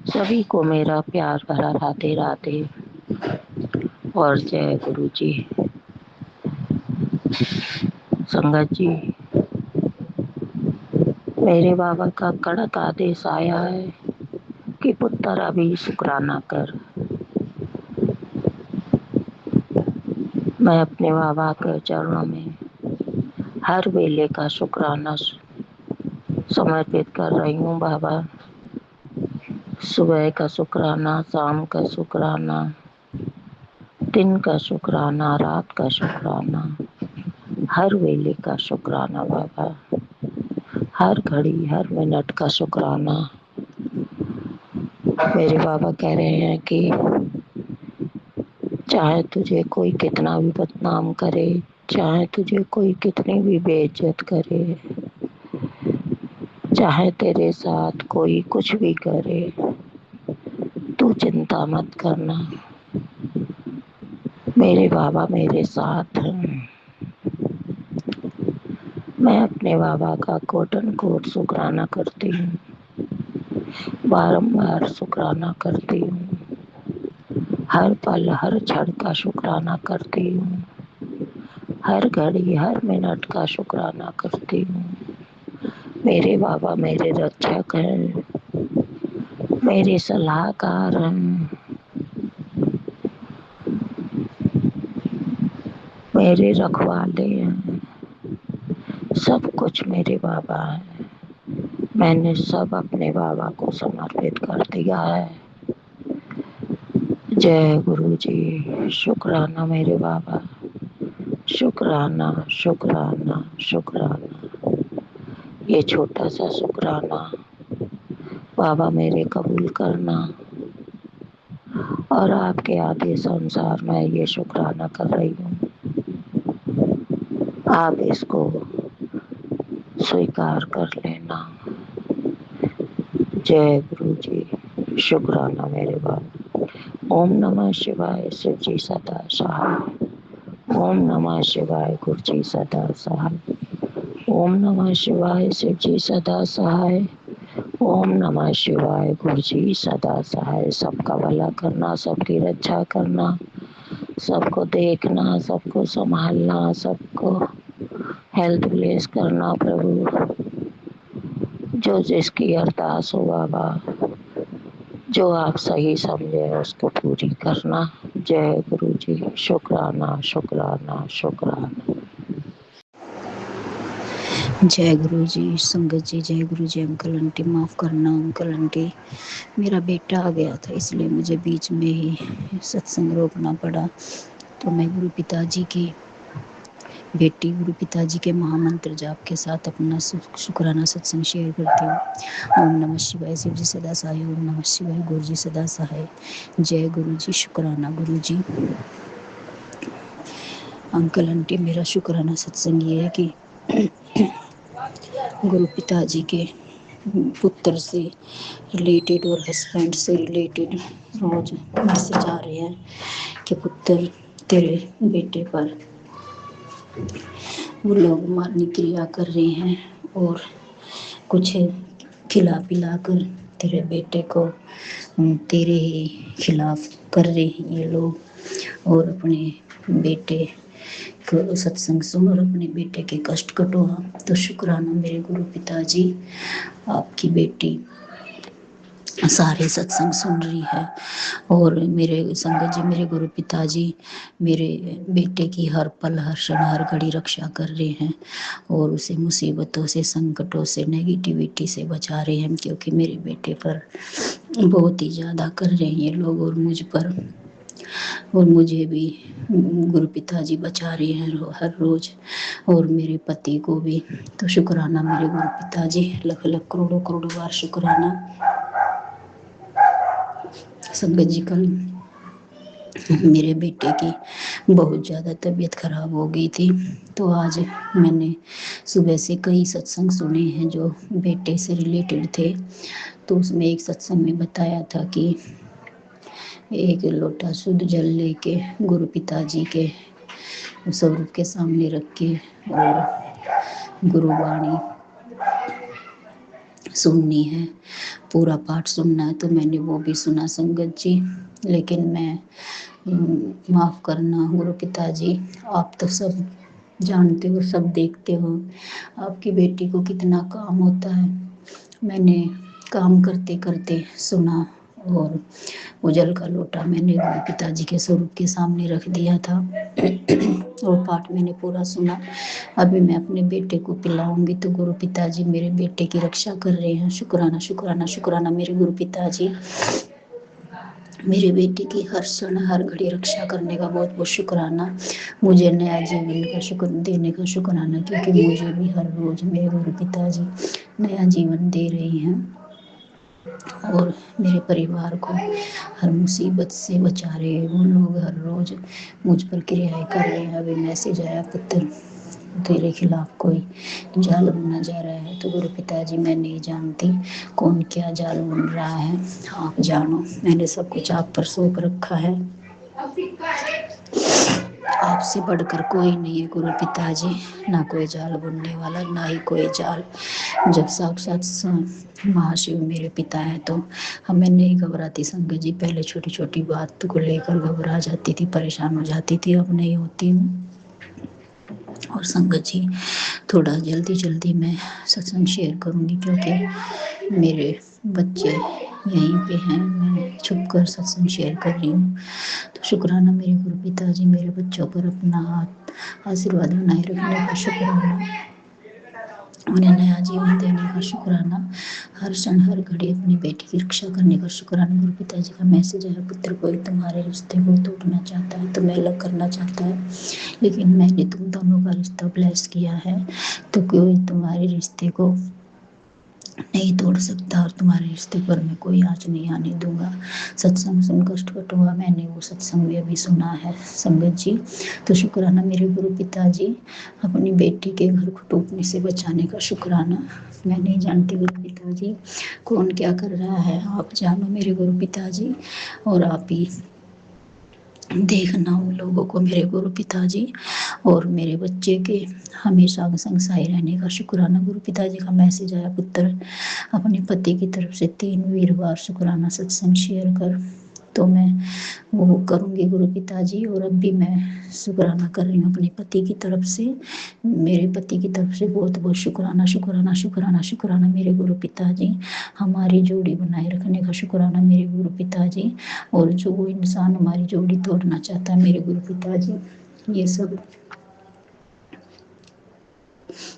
सभी को मेरा प्यार भरा राधे राधे। और जय गुरु जी। संगत जी, मेरे बाबा का कड़क आदेश आया है कि पुत्र अभी शुक्राना कर। मैं अपने बाबा के चरणों में हर वेले का शुक्राना समर्पित कर रही हूँ। बाबा, सुबह का शुक्राना, शाम का शुक्राना, दिन का शुक्राना, रात का शुक्राना, हर वेले का शुक्राना बाबा, हर घड़ी हर मिनट का शुक्राना। मेरे बाबा कह रहे हैं कि चाहे तुझे कोई कितना भी बदनाम करे, चाहे तुझे कोई कितनी भी बेइज्जत करे, चाहे तेरे साथ कोई कुछ भी करे, तू चिंता मत करना, मेरे बाबा मेरे साथ हैं। मैं अपने बाबा का कोटन कोट शुक्राना करती हूँ, बारंबार शुक्राना करती हूँ, हर पल हर क्षण का शुक्राना करती हूँ, हर घड़ी हर मिनट का शुक्राना करती हूँ। मेरे बाबा मेरे रक्षक हैं, मेरे सलाहकार हैं, मेरे रखवाले हैं, सब कुछ मेरे बाबा हैं। मैंने सब अपने बाबा को समर्पित कर दिया है। जय गुरु जी। शुक्राना मेरे बाबा, शुक्राना शुक्राना शुक्राना। ये छोटा सा शुक्राना बाबा मेरे कबूल करना, और आपके आदेश अनुसार मैं ये शुक्राना कर रही हूँ। आप इसको स्वीकार कर लेना। जय गुरु जी। शुक्राना मेरे बाबा। ओम नमः शिवाय। शिव जी सदा सहाय। ओम नमः शिवाय। गुरु जी सदा सहाय। ओम नमः शिवाय। शिव जी सदा सहाय। ओम नमः शिवाय। गुरु जी सदा सहाय। सबका भला करना, सबकी रक्षा करना, सबको देखना, सबको संभालना, सबको हेल्थ ब्लेस करना। प्रभु, जो जिसकी अरदास हो बाबा, जो आप सही समझे उसको पूरी करना। जय गुरु जी। शुक्राना शुक्राना शुक्राना। जय गुरु जी। संगत जी जय गुरु जी। अंकल आंटी माफ़ करना। अंकल आंटी, मेरा बेटा आ गया था इसलिए मुझे बीच में ही सत्संग रोकना पड़ा। तो मैं गुरु पिताजी की बेटी, गुरु पिताजी के महामंत्र जाप के साथ अपना शुक्राना सत्संग शेयर करती हूँ। ओम नमः शिवाय। शिव जी सदा सहाय। ओम नमः शिवाय। गुरु जी सदा सहाय। जय गुरु जी। शुक्राना गुरु जी। अंकल आंटी, मेरा शुक्राना सत्संग ये है कि गुरु पिताजी के पुत्र से रिलेटेड और हस्बैंड से रिलेटेड रोज मैसेज आ रहे हैं कि पुत्र तेरे बेटे पर वो लोग मारने की क्रिया कर रहे हैं और कुछ खिला पिला कर तेरे बेटे को तेरे ही खिलाफ कर रहे हैं ये लोग। और अपने बेटे को सत्संग सुन और अपने बेटे के कष्ट कटो। तो शुक्राना मेरे गुरु पिताजी, आपकी बेटी सारे सत्संग सुन रही है। और मेरे संगत जी, मेरे गुरु पिताजी मेरे बेटे की हर पल हर क्षण हर घड़ी रक्षा कर रहे हैं और उसे मुसीबतों से, संकटों से, नेगेटिविटी से बचा रहे हैं, क्योंकि मेरे बेटे पर बहुत ही ज़्यादा कर रहे हैं ये लोग और मुझ पर, और मुझे भी गुरु पिताजी बचा रहे हैं हर रोज़, और मेरे पति को भी। तो शुक्राना मेरे गुरु पिताजी, लख लख करोड़ों करोड़ों बार शुक्राना। संगत जी, कल मेरे बेटे की बहुत ज़्यादा तबीयत खराब हो गई थी, तो आज मैंने सुबह से कई सत्संग सुने हैं जो बेटे से रिलेटेड थे। तो उसमें एक सत्संग में बताया था कि एक लोटा शुद्ध जल लेके गुरु पिताजी के स्वरूप के सामने रख के और गुरुवाणी सुननी है, पूरा पाठ सुनना है। तो मैंने वो भी सुना संगत जी, लेकिन मैं माफ़ करना गुरु पिताजी। आप तो सब जानते हो, सब देखते हो, आपकी बेटी को कितना काम होता है। मैंने काम करते करते सुना, और वो जल का लोटा मैंने गुरु पिताजी के स्वरूप के सामने रख दिया था और पाठ मैंने पूरा सुना। अभी मैं अपने बेटे को पिलाऊंगी तो गुरु पिताजी मेरे बेटे की रक्षा कर रहे हैं। शुक्राना शुक्राना शुक्राना मेरे गुरु पिताजी, मेरे बेटे की हर क्षण हर घड़ी रक्षा करने का बहुत बहुत शुक्राना। मुझे नया जीवन का शुक्र देने का शुक्राना, क्योंकि मुझे भी हर रोज़ मेरे गुरु पिताजी नया जीवन दे रहे हैं और मेरे परिवार को हर मुसीबत से बचा रहे हैं। वो लोग हर रोज़ मुझ पर क्रियाएं कर रहे हैं। अभी मैसेज आया, पुत्र तेरे खिलाफ कोई जाल बुना जा रहा है। तो गुरु पिताजी मैं नहीं जानती कौन क्या जाल बुन रहा है, आप जानो। मैंने सब कुछ आप पर सौंप रखा है। आपसे बढ़कर कोई नहीं है गुरु पिताजी, ना कोई जाल बुनने वाला, ना ही कोई जाल। जब साक्षात महाशिव मेरे पिता है तो हमें नहीं घबराती संगत जी। पहले छोटी छोटी बात को लेकर घबरा जाती थी, परेशान हो जाती थी, अब नहीं होती हूँ। और संगत जी थोड़ा जल्दी जल्दी मैं सत्संग शेयर करूँगी, क्योंकि मेरे बच्चे यहीं पे हैं, मैं छुप कर सत्संग शेयर कर रही हूँ। तो शुक्राना मेरे गुरु पिताजी, मेरे बच्चों पर अपना हाथ आशीर्वाद बनाए रखने का शुक्राना, उन्हें नया जीवन देने का शुक्राना, हर क्षण हर घड़ी अपनी बेटी की रक्षा करने का शुक्राना। गुरु पिताजी का मैसेज है, पुत्र कोई तुम्हारे रिश्ते को तोड़ना चाहता है, तुम्हें अलग करना चाहता है, लेकिन मैंने तुम दोनों का रिश्ता ब्लेस किया है, तो कोई तुम्हारे रिश्ते को नहीं तोड़ सकता और तुम्हारे रिश्ते पर मैं कोई आँच नहीं आने दूंगा। सत्संग सुन कष्ट कटुआ, मैंने वो सत्संग भी अभी सुना है संगत जी। तो शुक्राना मेरे गुरु पिताजी, अपनी बेटी के घर को टूटने से बचाने का शुक्राना। मैं नहीं जानती गुरु पिताजी कौन क्या कर रहा है, आप जानो मेरे गुरु पिताजी, और आप ही देखना उन लोगों को मेरे गुरु पिताजी। और मेरे बच्चे के हमेशा संग साई रहने का शुक्राना। गुरु पिताजी का मैसेज आया, पुत्र अपने पति की तरफ से 3 वीरवार शुक्राना सत्संग शेयर कर। तो मैं वो करूँगी गुरु पिताजी। और अब भी मैं शुक्राना कर रही हूँ अपने पति की तरफ से, मेरे पति की तरफ से बहुत बहुत शुक्राना शुक्राना शुक्राना शुक्राना मेरे गुरु पिताजी। हमारी जोड़ी बनाए रखने का शुक्राना मेरे गुरु पिताजी। और जो वो इंसान हमारी जोड़ी तोड़ना चाहता है मेरे गुरु पिताजी, ये सब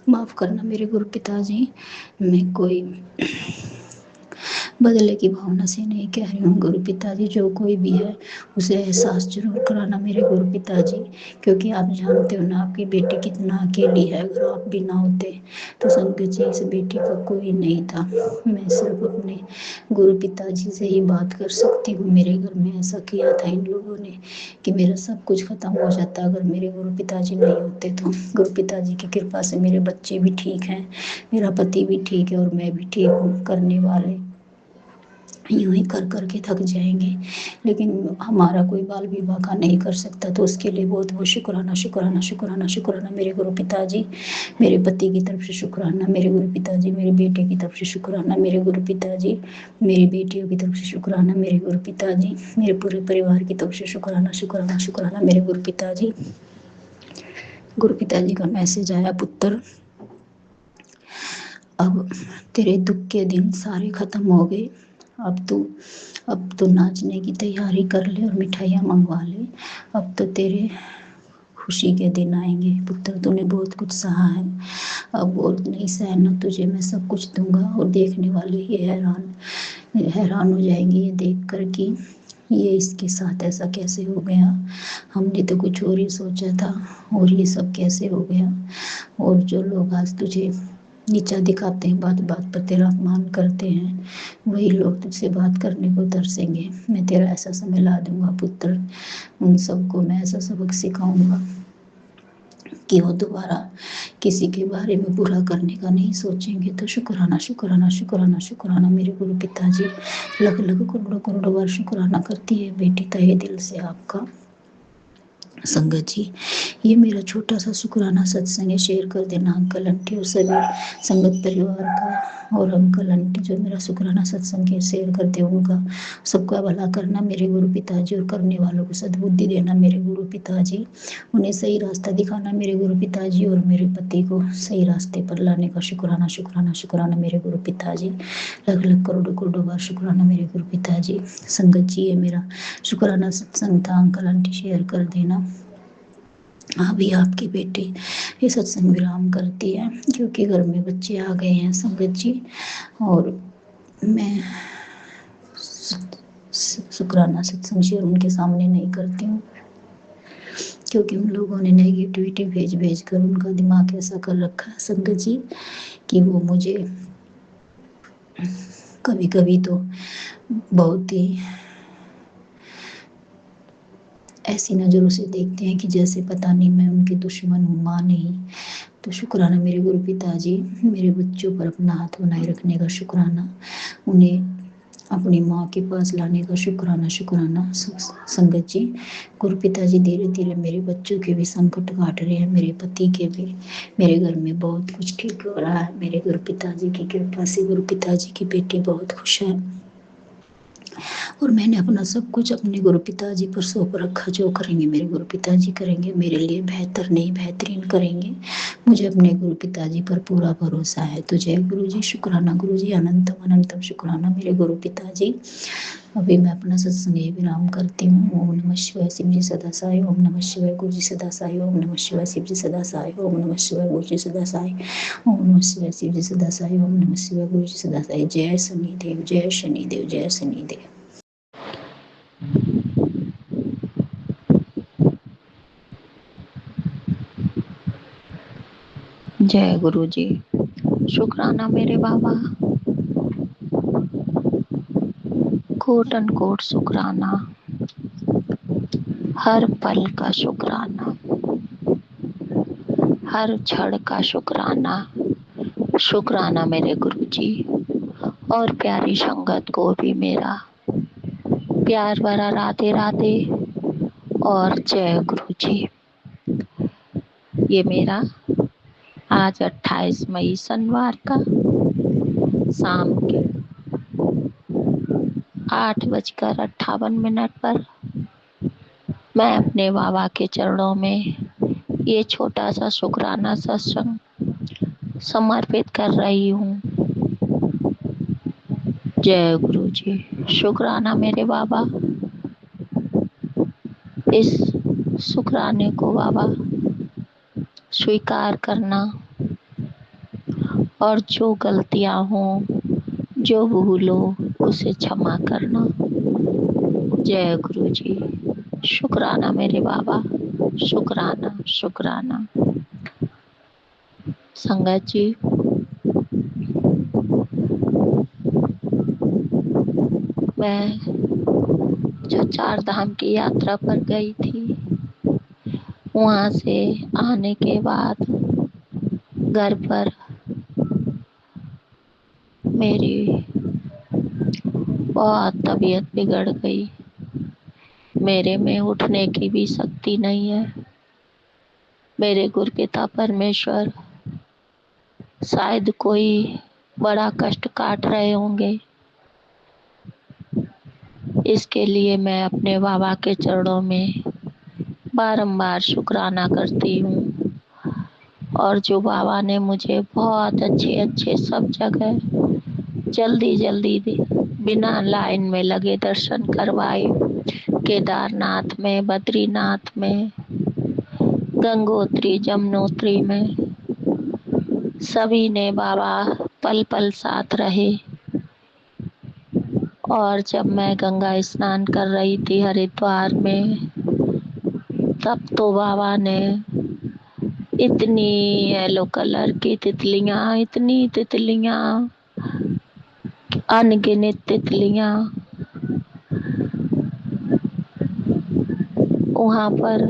माफ़ करना मेरे गुरु पिताजी। मैं कोई बदले की भावना से नहीं कह रही हूँ गुरु पिताजी, जो कोई भी है उसे एहसास जरूर कराना मेरे गुरु पिताजी, क्योंकि आप जानते हो ना आपकी बेटी कितना अकेली है। अगर आप भी ना होते तो संगत जी इस बेटी का कोई नहीं था। मैं सिर्फ अपने गुरु पिताजी से ही बात कर सकती हूँ। मेरे घर में ऐसा किया था इन लोगों ने कि मेरा सब कुछ खत्म हो जाता अगर मेरे गुरु पिताजी नहीं होते तो। गुरु पिताजी की कृपा से मेरे बच्चे भी ठीक हैं, मेरा पति भी ठीक है, और मैं भी ठीक हूँ। करने वाले यूं ही कर करके थक जाएंगे, लेकिन हमारा कोई बाल विवाह का नहीं कर सकता, तो उसके लिए बहुत बहुत शुक्राना शुक्राना शुक्राना शुक्राना मेरे गुरु पिताजी। मेरे पति की तरफ से शुक्राना मेरे गुरु पिताजी, मेरे बेटे की तरफ से शुक्राना मेरे गुरु पिताजी, मेरी बेटियों की तरफ से शुक्राना मेरे गुरु पिताजी, मेरे पूरे परिवार की तरफ से शुक्राना शुक्राना शुक्राना मेरे गुरु पिताजी। गुरु पिताजी का मैसेज आया, पुत्र अब तेरे दुख के दिन सारे खत्म हो गए। अब तो नाचने की तैयारी कर ले और मिठाइयाँ मंगवा ले। अब तो तेरे खुशी के दिन आएंगे। पुत्र तूने बहुत कुछ सहा है, अब और नहीं सहना तुझे, मैं सब कुछ दूंगा। और देखने वाले ये हैरान हो जाएंगे ये देख कर कि ये इसके साथ ऐसा कैसे हो गया। हमने तो कुछ और ही सोचा था और ये सब कैसे हो गया। और जो लोग आज तुझे नीचा दिखाते हैं, बात बात पर तेरा अपमान करते हैं, वही लोग तुझसे बात करने को तरसेंगे। मैं तेरा ऐसा समय ला दूंगा पुत्र, उन सबको मैं ऐसा सबक सिखाऊंगा कि वो दोबारा किसी के बारे में बुरा करने का नहीं सोचेंगे। तो शुक्राना शुक्राना शुक्राना शुक्राना मेरे गुरु पिताजी। लग लग करोड़ों करोड़ों बार शुक्राना करती है बेटी तहे दिल से आपका। संगत जी, ये मेरा छोटा सा शुक्राना सत्संग है, शेयर कर देना अंकल आंटी और सभी संगत परिवार का। और अंकल आंटी जो मेरा शुक्राना सत्संग है शेयर करते हैं, उनका सबका भला करना मेरे गुरु पिताजी, और करने वालों को सद्बुद्धि देना मेरे गुरु पिताजी, उन्हें सही रास्ता दिखाना मेरे गुरु पिताजी, और मेरे पति को सही रास्ते पर लाने का शुक्राना शुक्राना शुक्राना मेरे गुरु पिताजी। लख लख करोड़ों करोड़ों बार शुक्राना मेरे गुरु पिताजी। संगत जी, ये मेरा शुक्राना सत्संग था, अंकल आंटी शेयर कर देना। अभी आपकी बेटी ये सत्संग विराम करती है क्योंकि घर में बच्चे आ गए हैं संगत जी, और मैं शुक्राना सत्संग शेयर उनके सामने नहीं करती हूँ क्योंकि उन लोगों ने नेगेटिविटी भेज भेज कर उनका दिमाग ऐसा कर रखा है संगत जी कि वो मुझे कभी कभी तो बहुत ही ऐसी नज़रों से देखते हैं कि जैसे पता नहीं मैं उनकी दुश्मन हूँ, माँ नहीं। तो शुक्राना मेरे गुरु पिताजी, मेरे बच्चों पर अपना हाथ बनाए रखने का शुक्राना, उन्हें अपनी माँ के पास लाने का शुक्राना शुक्राना संगत जी। गुरु पिताजी धीरे धीरे मेरे बच्चों के भी संकट काट रहे हैं, मेरे पति के भी। मेरे घर में बहुत कुछ ठीक हो रहा है मेरे गुरु पिताजी की कृपा से। गुरु पिताजी की बेटी बहुत खुश है और मैंने अपना सब कुछ अपने गुरु पिताजी पर सौंप रखा। जो करेंगे मेरे गुरु पिताजी करेंगे, मेरे लिए बेहतर नहीं बेहतरीन करेंगे। मुझे अपने गुरु पिताजी पर पूरा भरोसा है। तो जय गुरु जी, शुक्राना गुरु जी, अनंतम अनंतम शुक्राना मेरे गुरु पिताजी। अभी मैं अपना सत्संग विराम करती हूँ। ओम नमः शिवाय, शिव जी सदा साई। ओम नमः शिवाय, गुरु जी सदा साई। ओम नमः शिवाय, शिव जी सदा साई। ओम नमः शिवाय, गुरु जी सदा साई। ओम नमः शिवाय, शिव जी सदा साई। ओम नमः शिवाय, गुरु जी सदा साई। जय शनिदेव, जय शनिदेव, जय शनिदेव। जय गुरु जी। शुक्राना मेरे बाबा, कोट अनकोट शुक्राना, हर पल का शुक्राना, हर क्षण का शुक्राना। शुक्राना मेरे गुरु जी, और प्यारी संगत को भी मेरा प्यार भरा राधे राधे और जय गुरु जी। ये मेरा आज 28 मई शनिवार का शाम के 8:58 पर मैं अपने बाबा के चरणों में ये छोटा सा शुक्राना सत्संग समर्पित कर रही हूँ। जय गुरु जी। शुक्राना मेरे बाबा, इस शुक्राने को बाबा स्वीकार करना और जो गलतियाँ हों, जो भूल हो, उसे क्षमा करना। जय गुरु जी। शुक्राना मेरे बाबा, शुक्राना शुक्राना। संगत जी, मैं जो 4 धाम की यात्रा पर गई थी, वहाँ से आने के बाद घर पर मेरी बहुत तबीयत बिगड़ गई। मेरे में उठने की भी शक्ति नहीं है। मेरे गुरुपिता परमेश्वर शायद कोई बड़ा कष्ट काट रहे होंगे। इसके लिए मैं अपने बाबा के चरणों में बारंबार शुक्राना करती हूँ। और जो बाबा ने मुझे बहुत अच्छे अच्छे सब जगह जल्दी जल्दी बिना लाइन में लगे दर्शन करवाए, केदारनाथ में, बद्रीनाथ में, गंगोत्री, जमुनोत्री में, सभी ने बाबा पल पल साथ रहे। और जब मैं गंगा स्नान कर रही थी हरिद्वार में, तब तो बाबा ने इतनी येलो कलर की तितलियाँ, इतनी तितलियाँ, अनगिनत तितलियाँ वहाँ पर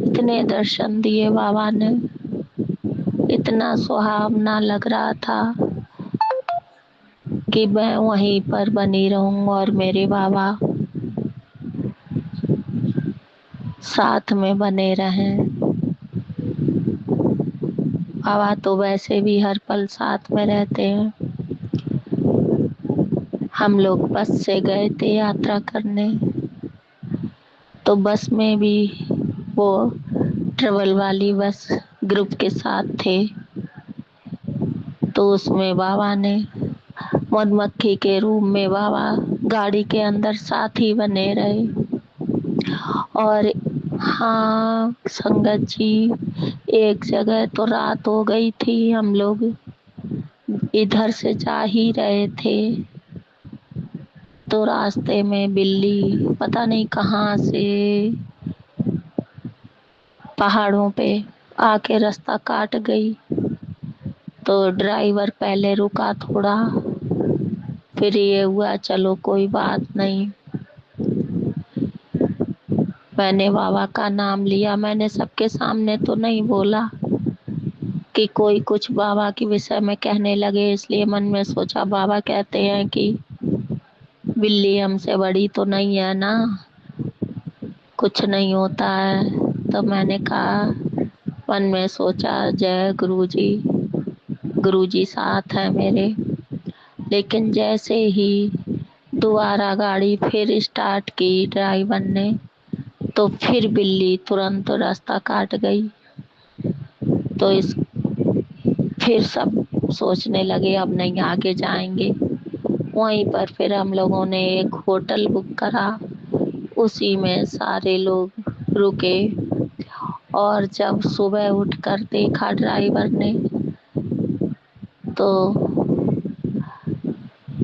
इतने दर्शन दिए बाबा ने, इतना सुहावना लग रहा था कि मैं वहीं पर बनी रहूं। और मेरे बाबा साथ में बने रहें। बाबा तो वैसे भी हर पल साथ में रहते हैं। हम लोग बस से गए थे यात्रा करने, तो बस में भी वो ट्रेवल वाली बस ग्रुप के साथ थे, तो उसमें बाबा ने मधुमक्खी के रूप में बाबा गाड़ी के अंदर साथ ही बने रहे। और हाँ संगत जी, एक जगह तो रात हो गई थी, हम लोग इधर से जा ही रहे थे, तो रास्ते में बिल्ली पता नहीं कहाँ से पहाड़ों पे आके रास्ता काट गई। तो ड्राइवर पहले रुका थोड़ा, फिर ये हुआ चलो कोई बात नहीं। मैंने बाबा का नाम लिया, मैंने सबके सामने तो नहीं बोला कि कोई कुछ बाबा के विषय में कहने लगे, इसलिए मन में सोचा बाबा कहते हैं कि बिल्ली हमसे बड़ी तो नहीं है ना, कुछ नहीं होता है। तो मैंने कहा, मन में सोचा जय गुरुजी साथ है मेरे। लेकिन जैसे ही दोबारा गाड़ी फिर स्टार्ट की ड्राइवर ने, तो फिर बिल्ली तुरंत रास्ता काट गई। तो इस फिर सब सोचने लगे अब नहीं आगे जाएंगे। वहीं पर फिर हम लोगों ने एक होटल बुक करा, उसी में सारे लोग रुके। और जब सुबह उठकर देखा ड्राइवर ने, तो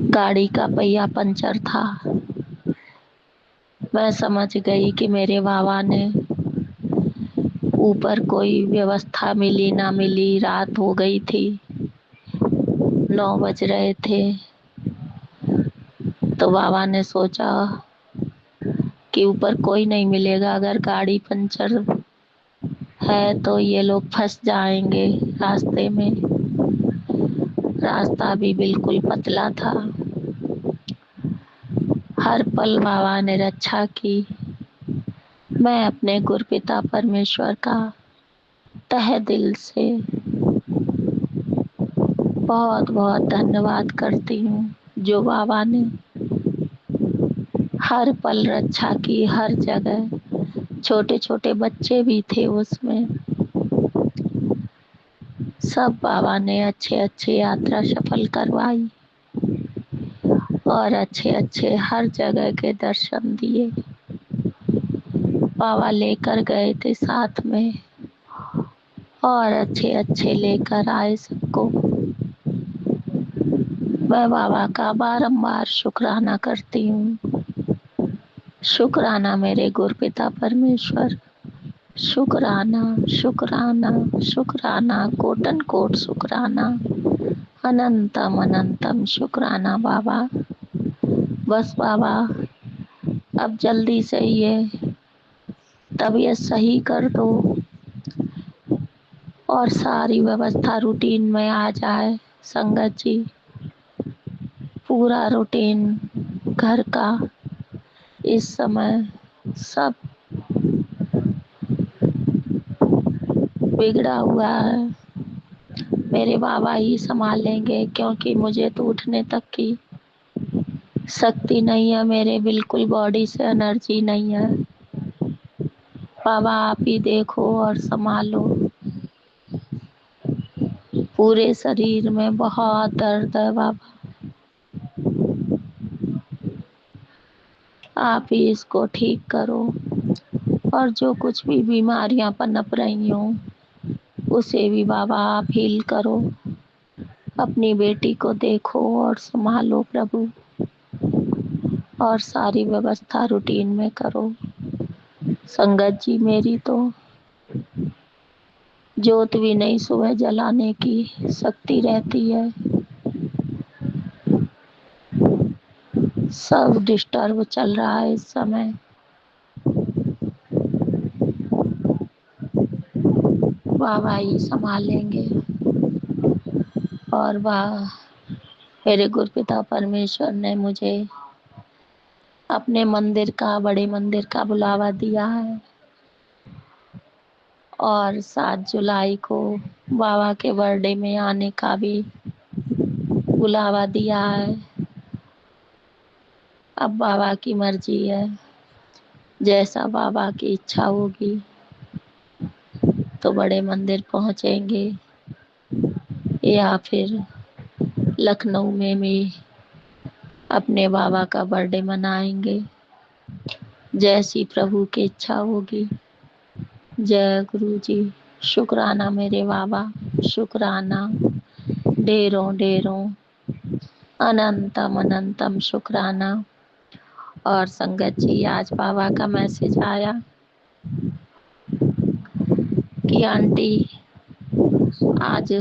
गाड़ी का पहिया पंचर था। मैं समझ गई कि मेरे बाबा ने ऊपर कोई व्यवस्था मिली ना मिली, रात हो गई थी, 9 बज रहे थे। तो बाबा ने सोचा कि ऊपर कोई नहीं मिलेगा, अगर गाड़ी पंचर है तो ये लोग फंस जाएंगे रास्ते में। रास्ता भी बिल्कुल पतला था। हर पल बाबा ने रक्षा की। मैं अपने गुरुपिता परमेश्वर का तहे दिल से बहुत बहुत धन्यवाद करती हूँ, जो बाबा ने हर पल रक्षा की, हर जगह। छोटे छोटे बच्चे भी थे उसमें। सब बाबा ने अच्छे अच्छे यात्रा सफल करवाई और अच्छे अच्छे हर जगह के दर्शन दिए। बाबा लेकर गए थे साथ में, और अच्छे अच्छे लेकर आए सबको। मैं बाबा का बारंबार शुक्राना करती हूँ। शुक्राना मेरे गुरुपिता परमेश्वर, शुक्राना शुक्राना शुक्राना, कोटन कोट शुक्राना, अनंतम अनंतम शुक्राना बाबा। बस बाबा अब जल्दी से ये तबीयत सही कर दो और सारी व्यवस्था रूटीन में आ जाए। संगत जी, पूरा रूटीन घर का इस समय सब बिगड़ा हुआ है। मेरे बाबा ही संभालेंगे, क्योंकि मुझे तो उठने तक की शक्ति नहीं है, मेरे बिल्कुल बॉडी से एनर्जी नहीं है। बाबा आप ही देखो और संभालो। पूरे शरीर में बहुत दर्द है बाबा, आप ही इसको ठीक करो। और जो कुछ भी बीमारियां पनप रही हों, उसे भी बाबा आप हील करो। अपनी बेटी को देखो और संभालो प्रभु, और सारी व्यवस्था रूटीन में करो। संगत जी, मेरी तो जोत भी नहीं सुबह जलाने की शक्ति रहती है। सब डिस्टर्ब चल रहा है इस समय। बाबा ही संभालेंगे। और मेरे गुरुपिता परमेश्वर ने मुझे अपने मंदिर का, बड़े मंदिर का बुलावा दिया है। और 7 जुलाई को बाबा के बर्थडे में आने का भी बुलावा दिया है। अब बाबा की मर्जी है, जैसा बाबा की इच्छा होगी तो बड़े मंदिर पहुंचेंगे या फिर लखनऊ में भी अपने बाबा का बर्थडे मनाएंगे, जैसी प्रभु की इच्छा होगी। जय गुरु जी। शुक्राना मेरे बाबा, शुक्राना, ढेरों ढेरों अनंतम अनंतम शुक्राना। और संगत जी, आज बाबा का मैसेज आया कि आंटी आज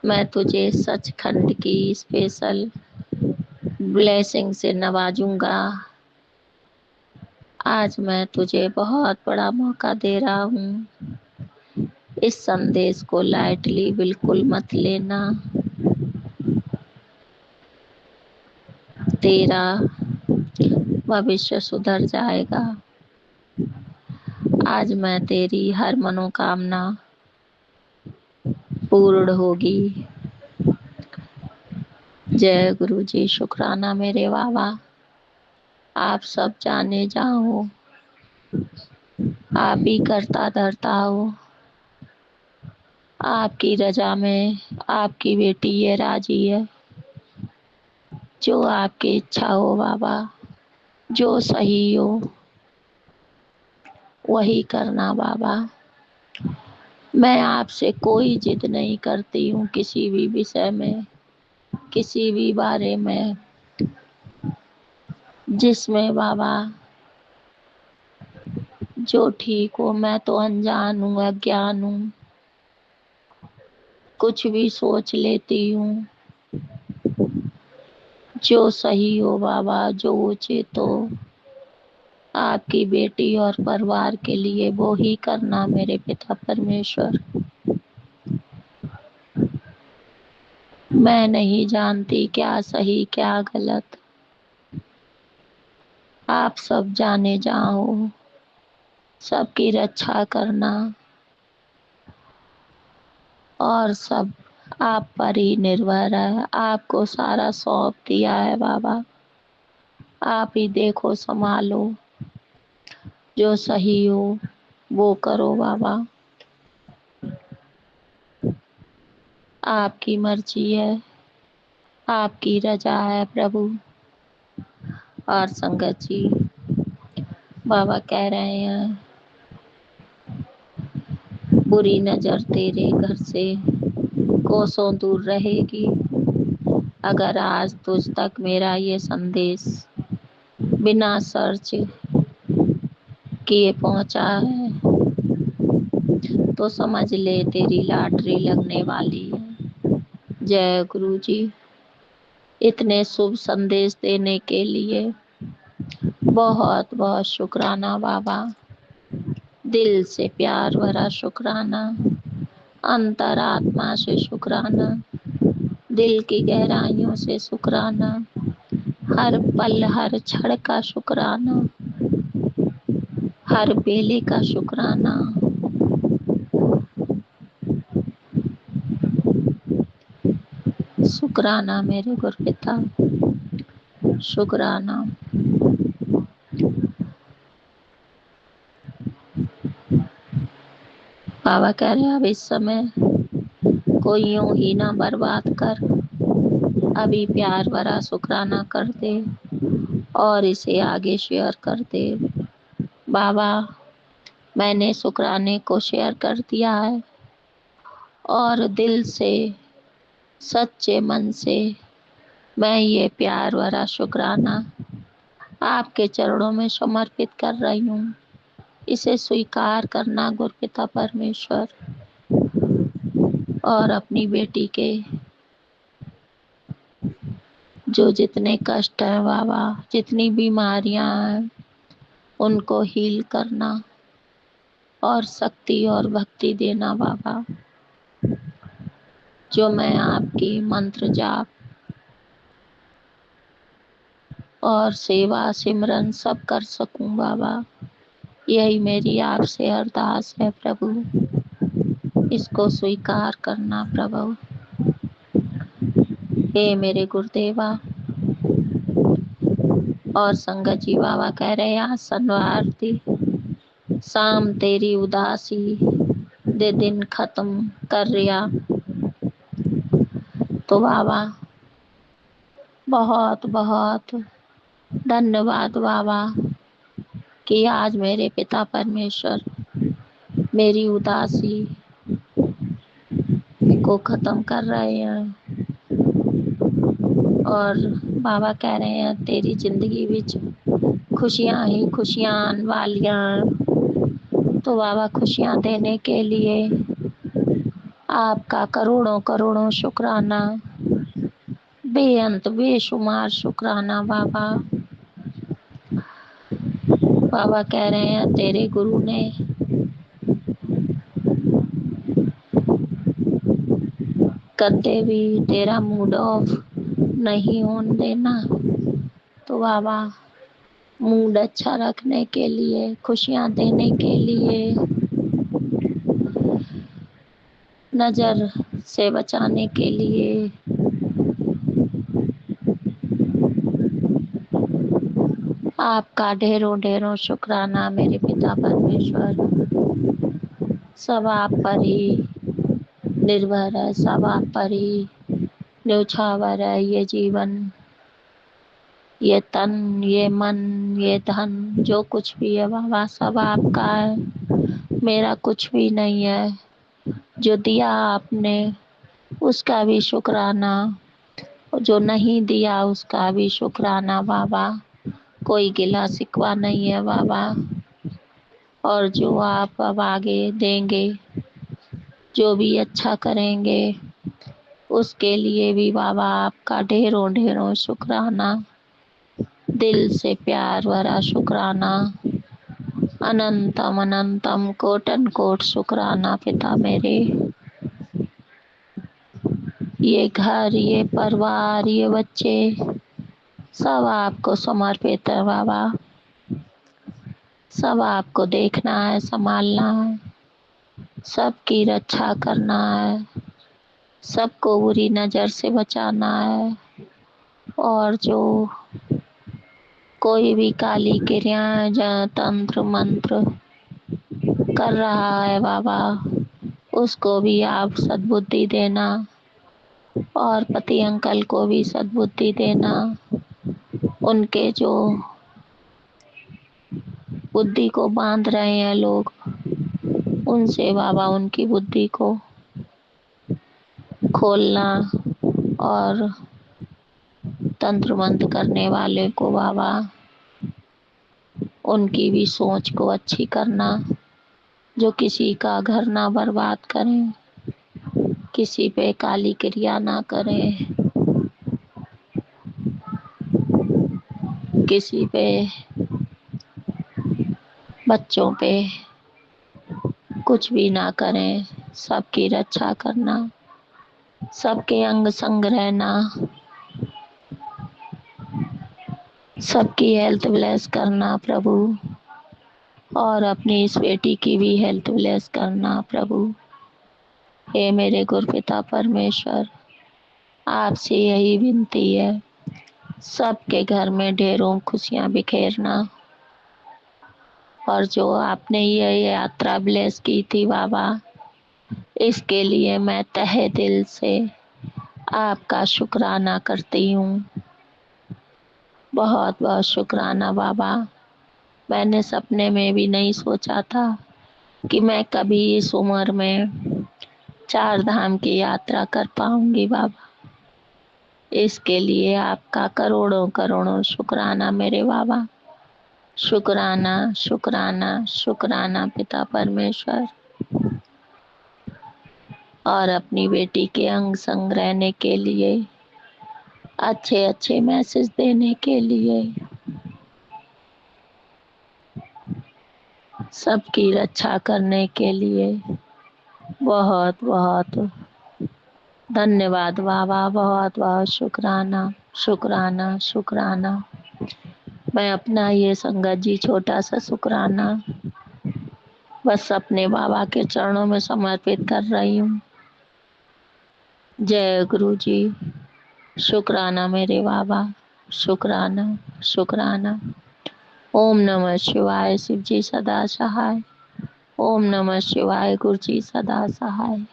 मैं तुझे सचखंड की स्पेशल ब्लेसिंग से नवाजूंगा। आज मैं तुझे बहुत बड़ा मौका दे रहा हूँ। इस संदेश को लाइटली बिल्कुल मत लेना। तेरा भविष्य सुधर जाएगा। आज मैं तेरी हर मनोकामना पूर्ण होगी। जय गुरु जी। शुक्राना मेरे बाबा। आप सब जाने जाओ, आप ही करता धरता हो। आपकी रजा में आपकी बेटी ये राजी है। जो आपकी इच्छा हो बाबा, जो सही हो वही करना बाबा। मैं आपसे कोई जिद नहीं करती हूँ किसी भी विषय में, किसी भी बारे में जिसमें बाबा जो ठीक हो। मैं तो अनजान हूँ, अज्ञान हूँ, कुछ भी सोच लेती हूँ। जो सही हो बाबा, जो उचित हो आपकी बेटी और परिवार के लिए, वो ही करना मेरे पिता परमेश्वर। मैं नहीं जानती क्या सही क्या गलत, आप सब जाने जाओ। सबकी रक्षा करना और सब आप पर ही निर्भर है। आपको सारा सौंप दिया है बाबा। आप ही देखो, संभालो, जो सही हो वो करो बाबा। आपकी मर्जी है, आपकी रजा है प्रभु। और संगत जी, बाबा कह रहे हैं बुरी नजर तेरे घर से कोसों दूर रहेगी अगर आज तुझ तक मेरा ये संदेश बिना सर्च किए पहुंचा है तो समझ ले तेरी लॉटरी लगने वाली है। जय गुरु जी। इतने शुभ संदेश देने के लिए बहुत बहुत शुक्राना बाबा। दिल से प्यार भरा शुक्राना, अंतरात्मा से शुक्राना, दिल की गहराइयों से शुक्राना, हर पल हर क्षण का शुक्राना, हर बेले का शुक्राना। शुक्राना मेरे गुरपिता, शुक्राना। बाबा कह रहे अब इस समय कोई यूं ही ना बर्बाद कर, अभी प्यार भरा शुक्राना कर दे और इसे आगे शेयर कर दे। बाबा मैंने शुक्राने को शेयर कर दिया है और दिल से सच्चे मन से मैं ये प्यार भरा शुक्राना आपके चरणों में समर्पित कर रही हूँ। इसे स्वीकार करना गुरपिता परमेश्वर। और अपनी बेटी के जो जितने कष्ट है बाबा, जितनी बीमारियां हैं उनको हील करना और शक्ति और भक्ति देना बाबा। जो मैं आपकी मंत्र जाप और सेवा सिमरन सब कर सकूं बाबा। यही मेरी आपसे अरदास है प्रभु, इसको स्वीकार करना प्रभु। हे मेरे गुरुदेवा, और संगत जी बाबा कह रहे आसन आरती, शाम तेरी उदासी दे दिन खत्म कर रिया। तो बाबा बहुत बहुत धन्यवाद बाबा कि आज मेरे पिता परमेश्वर मेरी उदासी को खत्म कर रहे हैं। और बाबा कह रहे हैं तेरी जिंदगी विच खुशियां ही खुशियां आने वालियां। तो बाबा खुशियां देने के लिए आपका करोड़ों करोड़ों शुक्राना, बेअंत बेशुमार शुक्राना बाबा। बाबा कह रहे हैं तेरे गुरु ने कदे भी तेरा मूड ऑफ नहीं होने देना। तो बाबा मूड अच्छा रखने के लिए, खुशियां देने के लिए, नजर से बचाने के लिए आपका ढेरों ढेरों शुक्राना मेरे पिता परमेश्वर। सब आप पर ही निर्भर है, सब आप पर ही न्यौछावर है। ये जीवन, ये तन, ये मन, ये धन, जो कुछ भी है बाबा सब आपका है, मेरा कुछ भी नहीं है। जो दिया आपने उसका भी शुक्राना, जो नहीं दिया उसका भी शुक्राना बाबा। कोई गिला शिकवा नहीं है बाबा। और जो आप अब आगे देंगे, जो भी अच्छा करेंगे, उसके लिए भी बाबा आपका ढेरों ढेरों शुक्राना, दिल से प्यार भरा शुक्राना, अनंतम अनंतम कोटन कोट शुक्राना पिता मेरे। ये घर, ये परिवार, ये बच्चे सब आपको समर्पित है बाबा। सब आपको देखना है, संभालना है, सबकी रक्षा करना है, सबको बुरी नज़र से बचाना है। और जो कोई भी काली क्रियाएं या तंत्र मंत्र कर रहा है बाबा, उसको भी आप सद्बुद्धि देना, और पति अंकल को भी सद्बुद्धि देना। उनके जो बुद्धि को बांध रहे हैं लोग, उनसे बाबा उनकी बुद्धि को खोलना, और तंत्र मंत्र करने वाले को बाबा उनकी भी सोच को अच्छी करना, जो किसी का घर ना बर्बाद करें, किसी पे काली क्रिया ना करें, किसी पे बच्चों पे कुछ भी ना करें, सबकी रक्षा करना, सबके अंग संग रहना, सबकी हेल्थ ब्लेस करना प्रभु, और अपनी इस बेटी की भी हेल्थ ब्लेस करना प्रभु। हे मेरे गुरुपिता परमेश्वर, आपसे यही विनती है, सबके घर में ढेरों खुशियां बिखेरना। और जो आपने ये यात्रा ब्लेस की थी बाबा, इसके लिए मैं तहे दिल से आपका शुक्राना करती हूँ। बहुत बहुत शुक्राना बाबा। मैंने सपने में भी नहीं सोचा था कि मैं कभी इस उम्र में 4 धाम की यात्रा कर पाऊंगी बाबा। इसके लिए आपका करोड़ों करोड़ों शुक्राना मेरे बाबा। शुक्राना शुक्राना शुक्राना पिता परमेश्वर। और अपनी बेटी के अंग संग रहने के लिए, अच्छे अच्छे मैसेज देने के लिए, सबकी रक्षा करने के लिए बहुत बहुत धन्यवाद बाबा। बहुत बहुत शुक्राना शुक्राना शुक्राना। मैं अपना ये संगत जी छोटा सा शुक्राना बस अपने बाबा के चरणों में समर्पित कर रही हूँ। जय गुरु जी। शुक्राना मेरे बाबा, शुक्राना, शुक्राना। ओम नमः शिवाय, शिव जी सदा सहाय। ओम नमः शिवाय, गुरु जी सदा सहाय।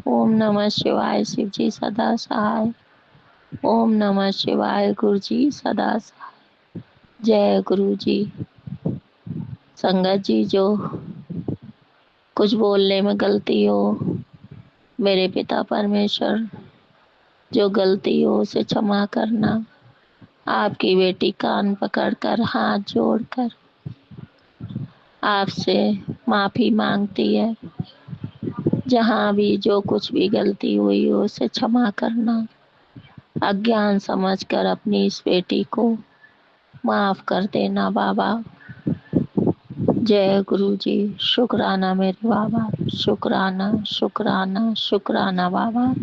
ओम नमः शिवाय, शिव जी सदा सहाय। ओम नमः शिवाय, गुरु जी सदा सहाय। जय गुरु जी। संगत जी, जो कुछ बोलने में गलती हो, मेरे पिता परमेश्वर, जो गलती हो उसे क्षमा करना। आपकी बेटी कान पकड़कर हाथ जोड़कर आपसे माफी मांगती है। जहाँ भी जो कुछ भी गलती हुई हो उसे क्षमा करना। अज्ञान समझकर अपनी इस बेटी को माफ कर देना बाबा। जय गुरु जी। शुक्राना मेरे बाबा, शुक्राना, शुक्राना, शुक्राना बाबा।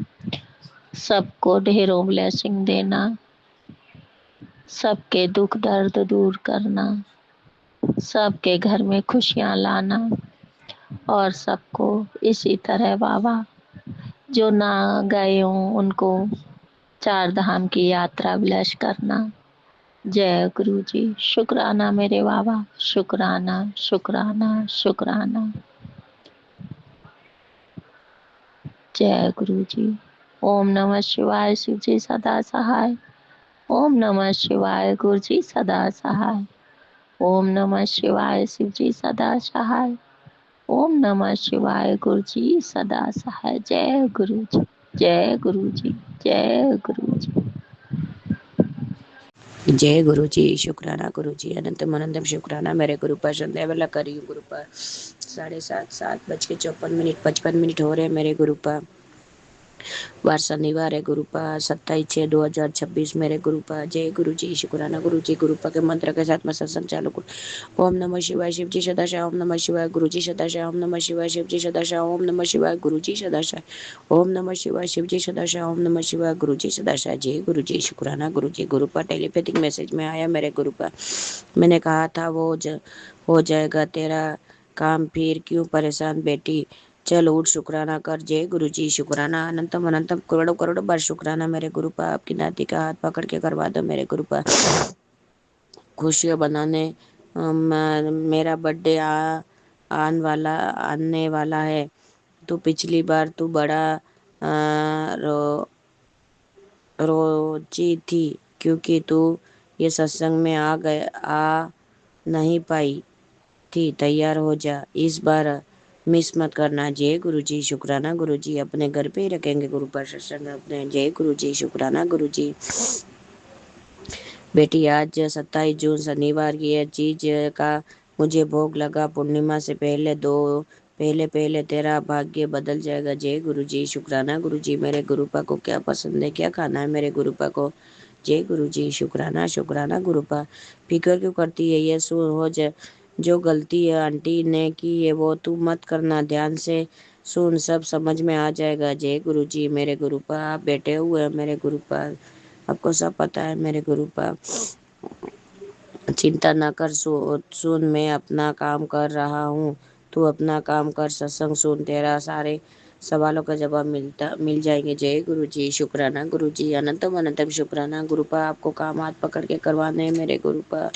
सबको ढेरों ब्लेसिंग देना, सबके दुख दर्द दूर करना, सबके घर में खुशियाँ लाना, और सबको इसी तरह बाबा, जो ना गए हों उनको चार धाम की यात्रा ब्लेस करना। जय गुरु जी। शुक्राना मेरे बाबा, शुक्राना, शुक्राना, शुक्राना। जय गुरु जी। ओम नमः शिवाय, शिव जी सदा सहाय। ओम नमः शिवाय, गुरु जी सदा सहाय। ओम नमः शिवाय, शिव जी सदा सहाय। ओम नमः शिवाय, गुरु जी सदा सहाय। जय गुरु जी, जय गुरु जी, जय गुरु जी। जय गुरु जी। शुक्राना गुरु जी। अनंतम अनंतम शुक्राना मेरे गुरु पर। संध्या वेला करी हूँ गुरु पर। 7:30 7:54 हो रहे हैं मेरे गुरु पर। वार शनिवार है गुरु पर, 27/6/2026 मेरे गुरु पर। जय गुरु जी। शुक्राना गुरु जी। गुरु पर के मंत्र के साथ में सत्संग चालू करूँ। ओम नमः शिवाय, शिव जी सदाशय। ओम नमः शिवाय, गुरु जी सदाशय। ओम नमः शिवाय, शिव जी सदाशय। ओम नमः शिवाय, गुरु जी सदाशय। ओम नमः शिवाय, शिव जी सदाशय। ओम नमः शिवाय, गुरु जी सदाशय। जय गुरु जी। शुक्राना गुरु जी। गुरु पर टेलीपैथिक मैसेज में आया मेरे गुरु पर। मैंने कहा था वो हो जाएगा तेरा काम, फिर क्यों परेशान बेटी, चल उठ शुक्राना कर। जय गुरु जी। शुक्राना अनंतम अनंतम करोड़ों करोड़ों बार शुक्राना मेरे गुरु पर। आपकी नाती का हाथ पकड़ के करवा दो मेरे गुरु पर। खुशियाँ बनाने मेरा बर्थडे आने वाला है। तो पिछली बार तू बड़ा रोजी थी क्योंकि तू ये सत्संग में आ नहीं पाई थी। तैयार हो जा, इस बार मिस मत करना। जय गुरु जी। शुक्राना गुरु जी। अपने घर पे ही रखेंगे गुरु पर सत्संग अपने। जय गुरु जी। शुक्राना गुरु जी। बेटी, आज 27 जून शनिवार की है चीज का मुझे भोग लगा। पूर्णिमा से पहले तेरा भाग्य बदल जाएगा। जय गुरु जी। शुक्राना गुरु जी। मेरे गुरुपा को क्या पसंद है, क्या खाना है मेरे गुरुपा को। जय गुरु जी। शुक्राना शुक्राना गुरुपा। फिक्र क्यों करती है, ये सो हो जाए। जो गलती है आंटी ने की है वो तू मत करना, ध्यान से सुन, सब समझ में आ जाएगा। जय गुरु जी। मेरे गुरुपा आप बैठे हुए हैं मेरे गुरुपा, आपको सब पता है मेरे गुरुपा। चिंता ना कर, सुन मैं अपना काम कर रहा हूँ, तू अपना काम कर, सत्संग सुन, तेरा सारे सवालों का जवाब मिल जाएंगे। जय गुरु जी। शुक्राना गुरु जी। अनंतम अनंतम शुक्राना गुरुपा। आपको काम हाथ पकड़ के करवाने हैं मेरे गुरुपा,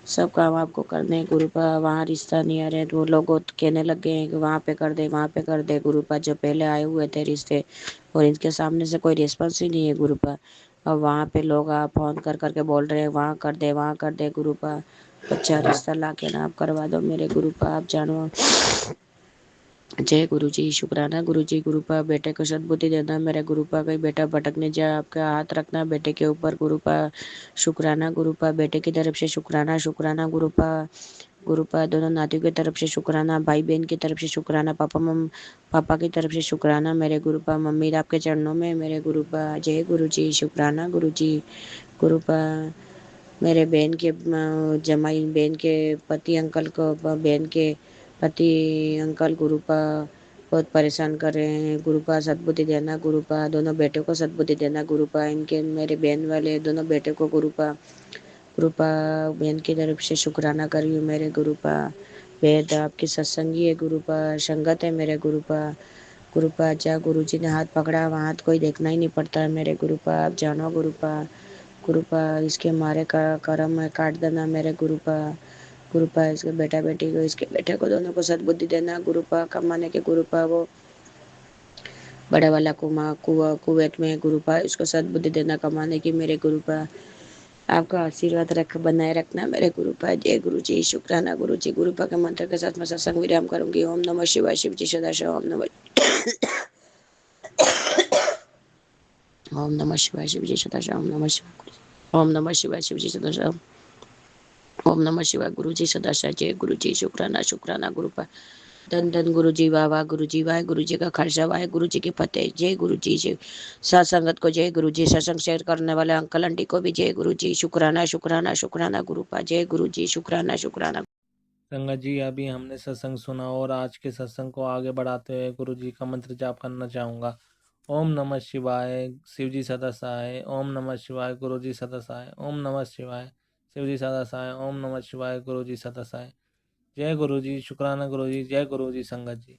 सब काम आपको करने हैं गुरुपा। वहाँ रिश्ता नहीं आ रहे तो वो लोग कहने लग गए हैं कि वहाँ पे कर दे, वहाँ पे कर दे गुरुपा। जो पहले आए हुए थे रिश्ते, और इनके सामने से कोई रिस्पॉन्स ही नहीं है गुरुपा। अब वहाँ पे लोग आप फोन कर करके बोल रहे हैं वहाँ कर दे, वहाँ कर दे गुरुपा। अच्छा रिश्ता ला के ना आप करवा दो मेरे गुरुपा, आप जानो। जय गुरु जी। शुक्राना गुरु जी। गुरुपा बेटे को सद्बुद्धि देना मेरे गुरुपा, कोई बेटा भटकने जाए आपका हाथ रखना बेटे के ऊपर गुरुपा। शुक्राना गुरुपा। बेटे की तरफ से शुक्राना, शुक्राना गुरुपा। गुरुपा दोनों नातियों की तरफ से शुक्राना, भाई बहन की तरफ से शुक्राना, पापा की तरफ से शुक्राना मेरे गुरुपा। मम्मी आपके चरणों में मेरे गुरुपा। जय गुरु जी। शुक्राना गुरु जी। गुरुपा मेरे बहन के जमाई बहन के पति अंकल को, बहन के पति अंकल गुरुपा बहुत परेशान कर रहे हैं गुरुपा, सद्बुद्धि देना गुरुपा। दोनों बेटों को सद्बुद्धि देना गुरुपा, इनके मेरे बहन वाले दोनों बेटे को गुरुपा। गुरुपा बहन की तरफ से शुक्राना करी हूँ मेरे गुरुपा। वेद आपकी सत्संगी है गुरुपा, संगत है मेरे गुरुपा। गुरुपा अच्छा गुरुजी ने हाथ पकड़ा, वहाँ हाथ कोई देखना ही नहीं पड़ता है मेरे गुरुपा, आप जानो गुरुपा। गुरुपा इसके मारे का कर्म है काट देना मेरे गुरुपा। गुरुपा इसके बेटा बेटी को, इसके बेटे को, दोनों को सद्बुद्धि देना गुरुपा। कमाने के गुरुपा वो बड़ा वाला कुवैत में गुरुपा, उसको सद्बुद्धि देना कमाने की मेरे गुरुपा। आपका आशीर्वाद बनाए रखना मेरे गुरुपा। जय गुरु जी, शुक्राना गुरु जी। गुरुपा के मंत्र के साथ मैं सत्संग विराम करूंगी। ओम नमः शिवाय। शिव जी सदा शिव। ओम नमः शिवाय। शिव जी सदा शिव। ओम नमः शिवाय। ओम नमः शिवाय। शिव जी सदा शिव। ओम नमः शिवाय। गुरु जी सदा शिव। जय गुरु जी, शुक्राना शुक्राना गुरुपा। धन धन गुरु जी, वाह वाह गुरु जी, वाहे गुरु जी का खालसा, वाहे गुरु जी की फतेह। जय गुरु जी। जय सत्संगत को जय गुरु जी। सत्संग शेयर करने वाले अंकल आंटी को भी जय गुरु जी। शुक्राना शुक्राना शुक्राना गुरुपा। जय गुरु जी, शुक्राना शुक्राना। संगत जी, अभी हमने सत्संग सुना और आज के सत्संग को आगे बढ़ाते हुए गुरु जी का मंत्र जाप करना चाहूँगा। ओम नमः शिवाय, शिव जी सदा सहाय। ओम नमः शिवाय, गुरु जी सदा सहाय। ओम नमः शिवाय, शिव जी सदा सहाय। ओम नमः शिवाय, गुरु जी सदा सहाय। जय गुरु जी, शुक्राना गुरु जी। जय गुरु जी संगत जी।